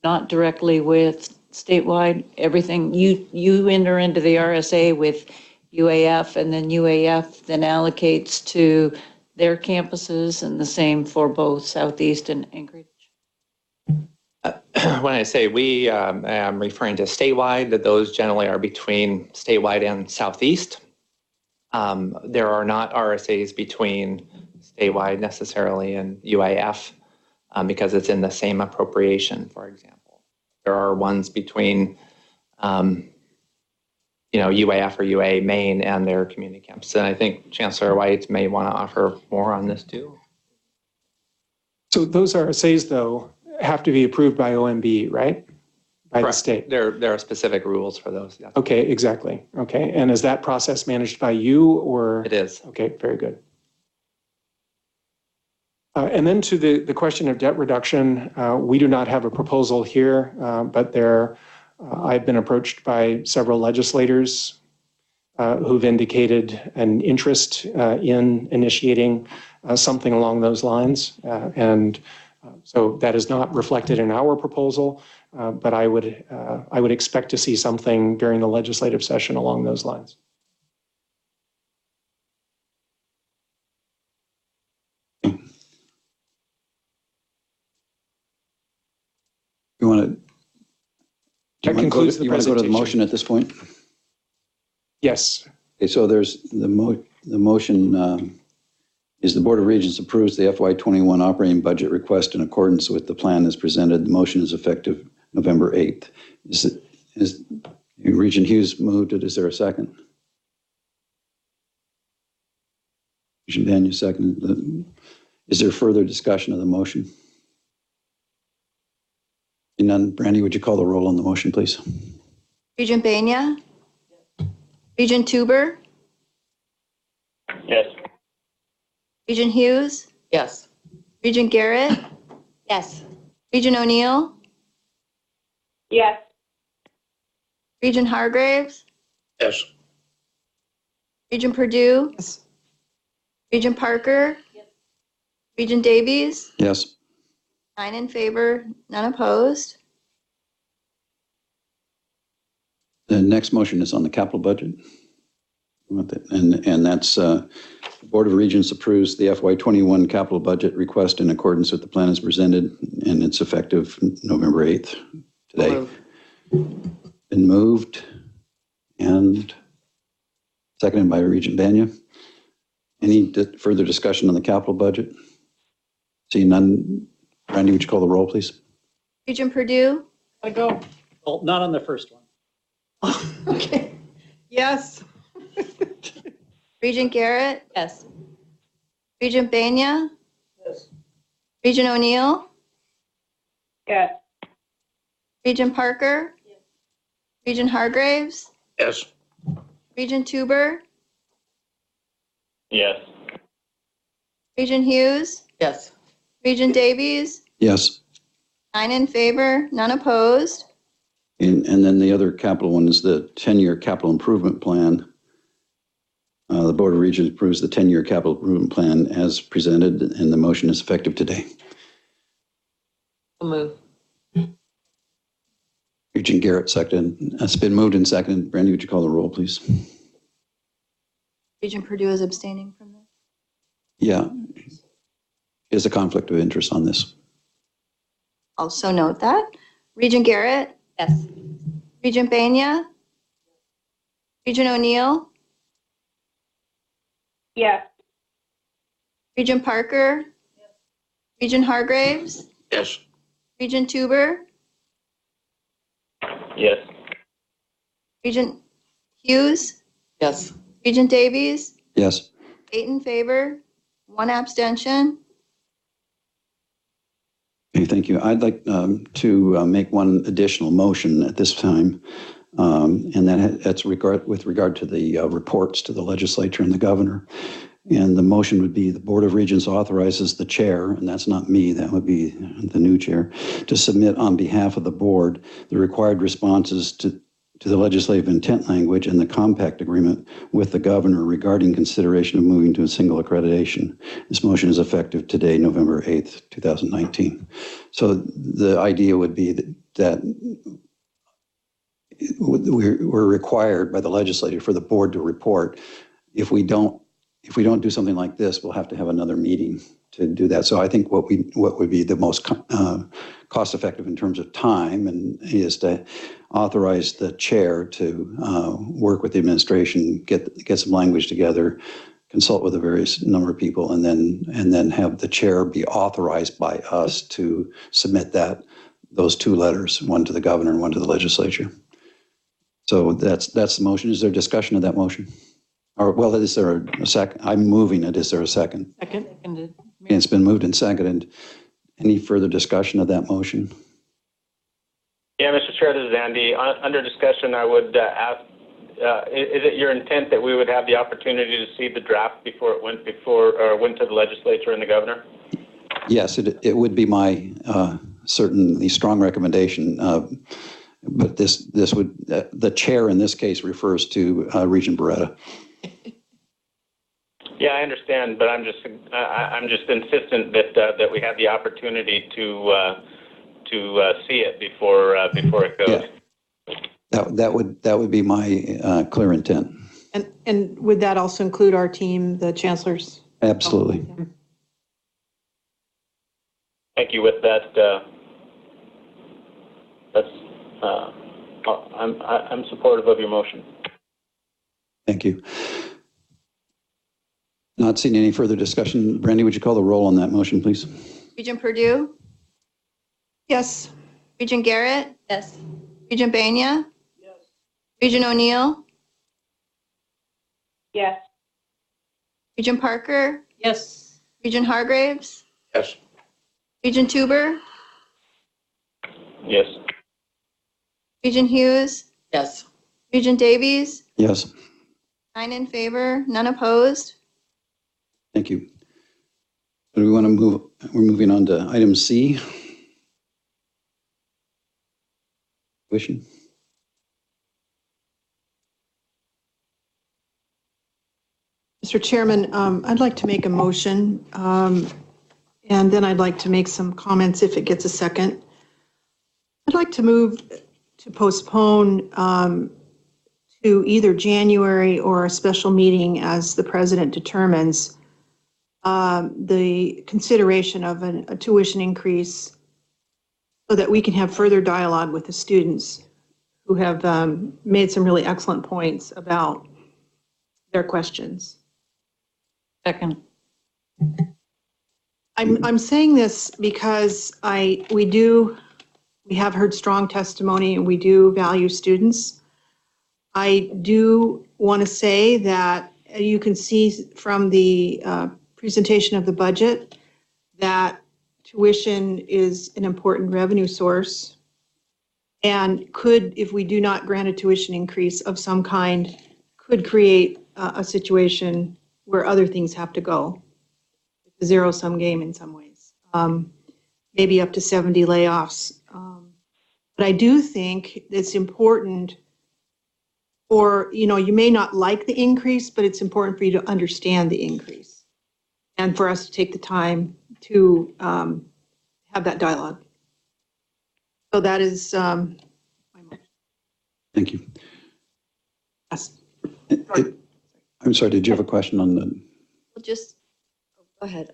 not directly with statewide. Everything you enter into the RSA with UAF, and then UAF then allocates to their campuses, and the same for both Southeast and Anchorage. When I say we, I'm referring to statewide, that those generally are between statewide and Southeast. There are not RSAs between statewide necessarily and UAF because it's in the same appropriation, for example. There are ones between UAF or UA Maine and their community campuses. And I think Chancellor White may want to offer more on this too. So those RSAs, though, have to be approved by OMB, right? By Correct. the state. There are specific rules for those. Yes. Okay, exactly. Okay, and is that process managed by you or? It is. Okay, very good. And then to the question of debt reduction, we do not have a proposal here, but I've been approached by several legislators who've indicated an interest in initiating something along those lines. And so that is not reflected in our proposal, but I would expect to see something during the legislative session along those lines. You want to? That concludes the You want to go to the presentation. motion at this point? Yes. Okay, so there's the motion is the Board of Regents approves the FY21 operating budget request in accordance with the plan as presented. The motion is effective November 8th. Is Regent Hughes moved it? Is there a second? Regent Daniel second. Is there further discussion of the motion? And none. Brandy, would you call the roll on the motion, please? Regent Banya? Regent Tuber? Yes. Regent Hughes? Yes. Regent Garrett? Yes. Regent O'Neill? Yes. Regent Hargraves? Yes. Regent Purdue? Yes. Regent Parker? Regent Davies? Yes. 9 in favor, none opposed. The next motion is on the capital budget. And that's the Board of Regents approves the FY21 capital budget request in accordance with the plan as presented, and it's effective November 8th today. Been moved and seconded by Regent Banya. Any further discussion on the capital budget? Seeing none, Randy, would you call the roll, please? Regent Purdue? Gotta go. Well, not on the first one. Okay. Yes. Regent Garrett? Yes. Regent Banya? Yes. Regent O'Neill? Yes. Regent Parker? Regent Hargraves? Yes. Regent Tuber? Yes. Regent Hughes? Yes. Regent Davies? Yes. 9 in favor, none opposed. And then the other capital one is the 10-year capital improvement plan. The Board of Regents approves the 10-year capital improvement plan as presented, and the motion is effective today. I'll move. Regent Garrett, seconded. It's been moved and seconded. Brandy, would you call the roll, please? Regent Purdue is abstaining from this. Yeah. Is a conflict of interest on this. Also note that. Regent Garrett? Yes. Regent Banya? Regent O'Neill? Yes. Regent Parker? Regent Hargraves? Yes. Regent Tuber? Yes. Regent Hughes? Yes. Regent Davies? Yes. 8 in favor, 1 abstention. Okay, thank you. I'd like to make one additional motion at this time, and that's with regard to the reports to the legislature and the governor. And the motion would be the Board of Regents authorizes the chair, and that's not me, that would be the new chair, to submit on behalf of the board the required responses to the legislative intent language and the compact agreement with the governor regarding consideration of moving to a single accreditation. This motion is effective today, November 8th, 2019. So the idea would be that we're required by the legislature for the board to report. If we don't do something like this, we'll have to have another meeting to do that. So I think what would be the most cost effective in terms of time and is to authorize the chair to work with the administration, get some language together, consult with a various number of people, and then have the chair be authorized by us to submit those 2 letters, one to the governor and one to the legislature. So that's the motion. Is there discussion of that motion? Or, well, is there a second? I'm moving it. Is there a second? Seconded. It's been moved and seconded. Any further discussion of that motion? Yeah, Mr. Chair, this is Andy. Under discussion, I would ask, is it your intent that we would have the opportunity to see the draft before it went to the legislature and the governor? Yes, it would be my certainly strong recommendation. But this would, the chair in this case refers to Regent Beretta. Yeah, I understand, but I'm just insistent that we have the opportunity to see it before it goes. Yeah. That would be my clear intent. And would that also include our team, the chancellors? Absolutely. Thank you. With that, I'm supportive of your motion. Thank you. Not seeing any further discussion. Brandy, would you call the roll on that motion, please? Regent Purdue? Yes. Regent Garrett? Yes. Regent Banya? Yes. Regent O'Neill? Yes. Regent Parker? Yes. Regent Hargraves? Yes. Regent Tuber? Yes. Regent Hughes? Yes. Regent Davies? Yes. 9 in favor, none opposed. Thank you. Do we want to move? We're moving on to item C. Tuition. Mr. Chairman, I'd like to make a motion, and then I'd like to make some comments if it gets a second. I'd like to move to postpone to either January or a special meeting as the president determines the consideration of a tuition increase so that we can have further dialogue with the students who have made some really excellent points about their questions. Second. I'm saying this because we have heard strong testimony and we do value students. I do want to say that you can see from the presentation of the budget that tuition is an important revenue source and could, if we do not grant a tuition increase of some kind, could create a situation where other things have to go. It's a zero-sum game in some ways. Maybe up to 70 layoffs. But I do think it's important, or, you may not like the increase, but it's important for you to understand the increase and for us to take the time to have that dialogue. So that is my motion. Thank you. Yes. I'm sorry, did you have a question on the? Just go ahead.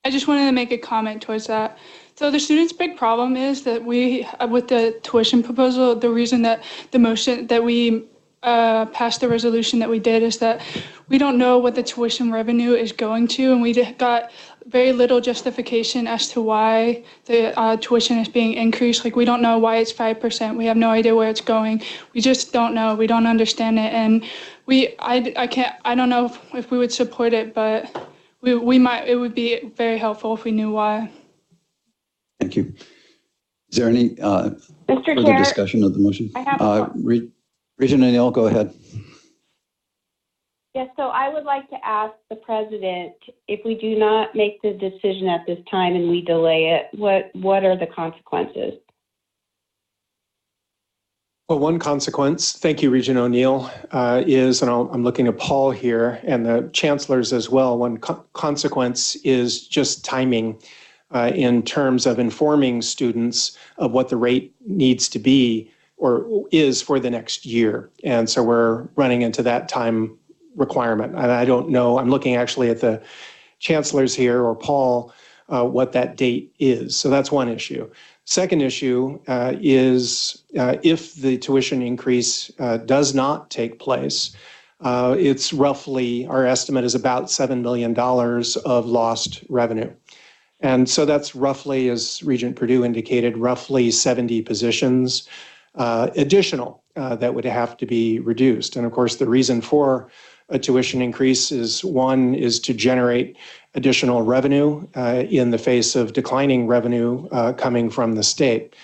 I just wanted to make a comment towards that. So the students' big problem is that with the tuition proposal, the reason that the motion that we passed the resolution that we did is that we don't know what the tuition revenue is going to, and we got very little justification as to why the tuition is being increased. Like, we don't know why it's 5%. We have no idea where it's going. We just don't know. We don't understand it, and I don't know if we would support it, but we might. It would be very helpful if we knew why. Thank you. Is there any Mr. further Chair, discussion of the motion? I have Regent O'Neill, go ahead. Yes, so I would like to ask the president, if we do not make the decision at this time and we delay it, what are the consequences? Well, one consequence, thank you, Regent O'Neill, is, and I'm looking at Paul here and the chancellors as well, one consequence is just timing in terms of informing students of what the rate needs to be or is for the next year. And so we're running into that time requirement. And I don't know, I'm looking actually at the chancellors here or Paul, what that date is. So that's one issue. Second issue is if the tuition increase does not take place, it's roughly, our estimate is about $7 million of lost revenue. And so that's roughly, as Regent Perdue indicated, roughly 70 positions additional that would have to be reduced. And of course, the reason for a tuition increase is, one, is to generate additional revenue in the face of declining revenue coming from the state.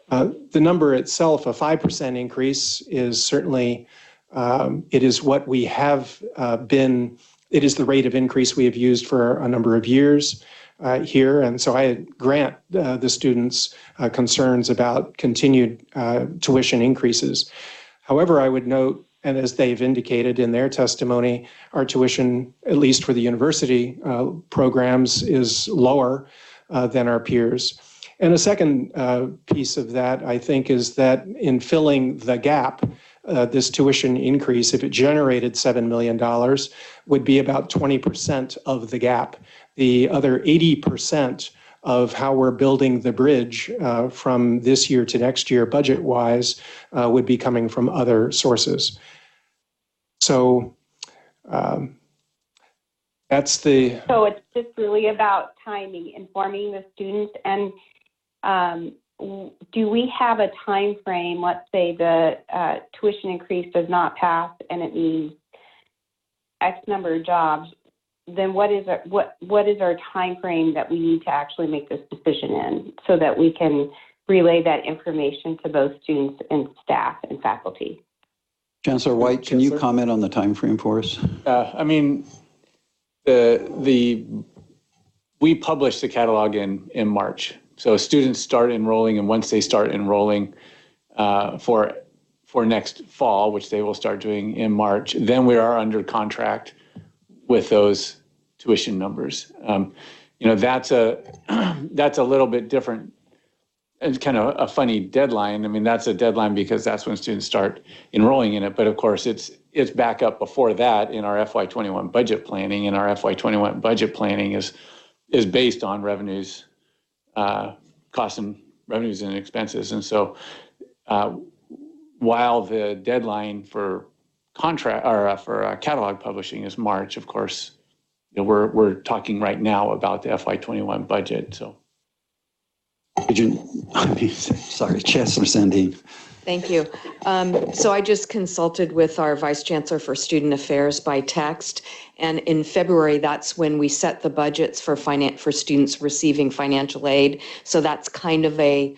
The number itself, a 5% increase, is certainly, it is what we have been, it is the rate of increase we have used for a number of years here. And so I grant the students' concerns about continued tuition increases. However, I would note, and as they've indicated in their testimony, our tuition, at least for the university programs, is lower than our peers. And a second piece of that, I think, is that in filling the gap, this tuition increase, if it generated $7 million, would be about 20% of the gap. The other 80% of how we're building the bridge from this year to next year budget-wise would be coming from other sources. So that's the... So it's just really about timing, informing the students. And do we have a time frame? Let's say the tuition increase does not pass and it means X number of jobs. Then what is our time frame that we need to actually make this decision in, so that we can relay that information to both students and staff and faculty? Chancellor White, can you comment on the time frame for us? I mean, we publish the catalog in March. So students start enrolling, and once they start enrolling for next fall, which they will start doing in March, then we are under contract with those tuition numbers. That's a little bit different. It's kind of a funny deadline. I mean, that's a deadline because that's when students start enrolling in it. But of course, it's back up before that in our FY21 budget planning. And our FY21 budget planning is based on revenues, costs and revenues and expenses. And so while the deadline for contract or for catalog publishing is March, of course, we're talking right now about the FY21 budget. So. Sorry, Chancellor Sandine. Thank you. So I just consulted with our Vice Chancellor for Student Affairs by text, and in February, that's when we set the budgets for students receiving financial aid. So that's kind of a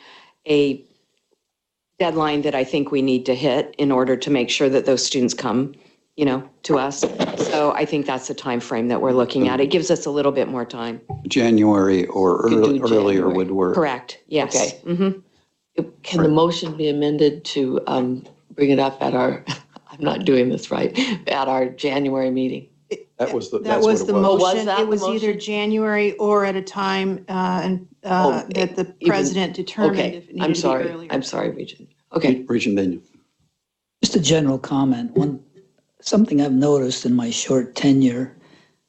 deadline that I think we need to hit in order to make sure that those students come to us. So I think that's the time frame that we're looking at. It gives us a little bit more time. January or earlier January. would work. Correct, yes. Okay. Mm-hmm. Can the motion be amended to bring it up at our, I'm not doing this right, at our January meeting? That was the That was the was motion. that It the was either motion? January or at a time that the president determined if it needed to be earlier. I'm sorry, Regent. Okay. Regent Daniel. Just a general comment. Something I've noticed in my short tenure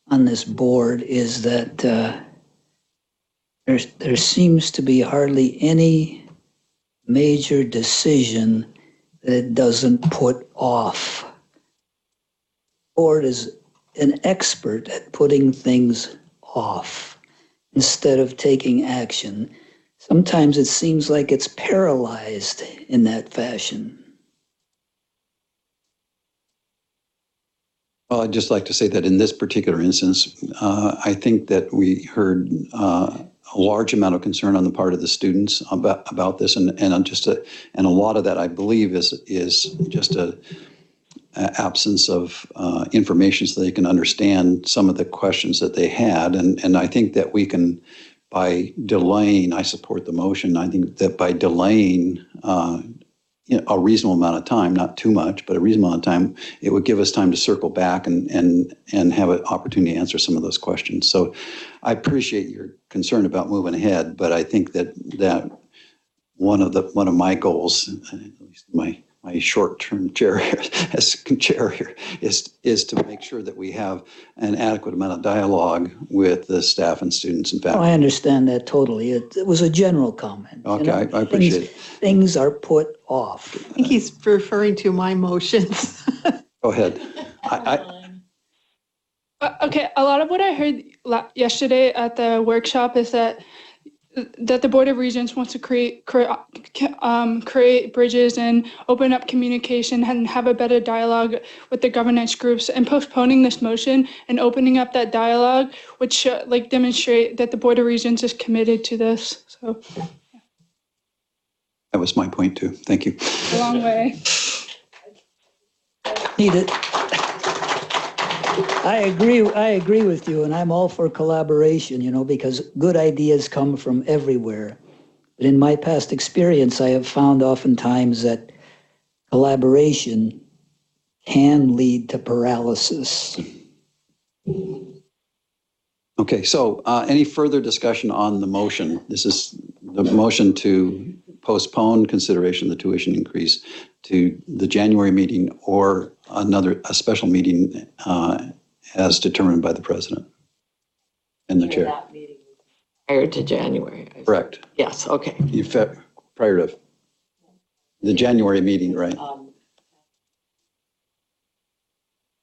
on this board is that there seems to be hardly any major decision that it doesn't put off. Board is an expert at putting things off instead of taking action. Sometimes it seems like it's paralyzed in that fashion. Well, I'd just like to say that in this particular instance, I think that we heard a large amount of concern on the part of the students about this, and a lot of that, I believe, is just a absence of information so they can understand some of the questions that they had, and I think that we can, by delaying, I support the motion. I think that by delaying a reasonable amount of time, not too much, but a reasonable amount of time, it would give us time to circle back and have an opportunity to answer some of those questions. So I appreciate your concern about moving ahead, but I think that one of my goals, at least my short-term chair as chair here, is to make sure that we have an adequate amount of dialogue with the staff and students and Oh, faculty. I understand that totally. It was a general comment. Okay, I appreciate it. Things are put off. I think he's referring to my motions. Go ahead. Okay, a lot of what I heard yesterday at the workshop is that the Board of Regents wants to create bridges and open up communication and have a better dialogue with the governance groups, and postponing this motion and opening up that dialogue would demonstrate that the Board of Regents is committed to this. So That was my point too. Thank you. a long way. Need it. I agree with you, and I'm all for collaboration, because good ideas come from everywhere. But in my past experience, I have found oftentimes that collaboration can lead to paralysis. Okay, so any further discussion on the motion? This is the motion to postpone consideration of the tuition increase to the January meeting or a special meeting as determined by the president and the chair. That meeting prior to January. Correct. Yes, okay. Prior to the January meeting, right?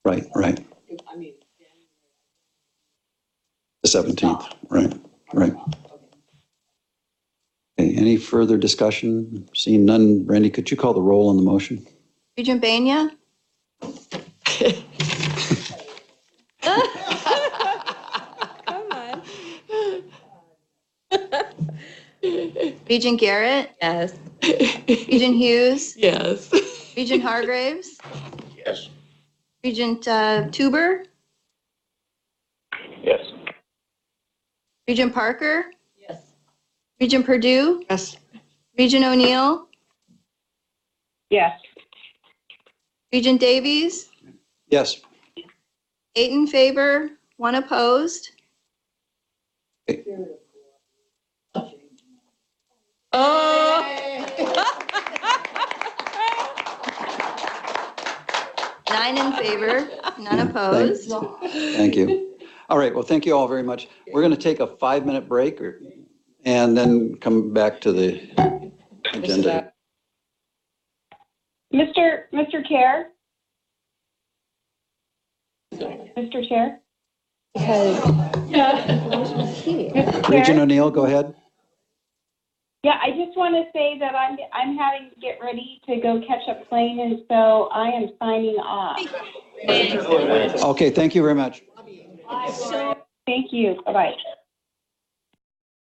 Right. I mean, The 17th, right. Okay, any further discussion? Seeing none, Brandy, could you call the roll on the motion? Regent Banya? Come on. Regent Garrett? Yes. Regent Hughes? Yes. Regent Hargraves? Yes. Regent Tuber? Yes. Regent Parker? Yes. Regent Purdue? Yes. Regent O'Neill? Yes. Regent Davies? Yes. 8 in favor, 1 opposed. Nine in favor, none opposed. Thank you. All right, well, thank you all very much. We're going to take a 5-minute break and then come back to the agenda. Mr. Chair? Mr. Chair? Regent O'Neill, go ahead. Yeah, I just want to say that I'm having to get ready to go catch a plane, and so I am signing off. Okay, thank you very much. Thank you. Bye-bye.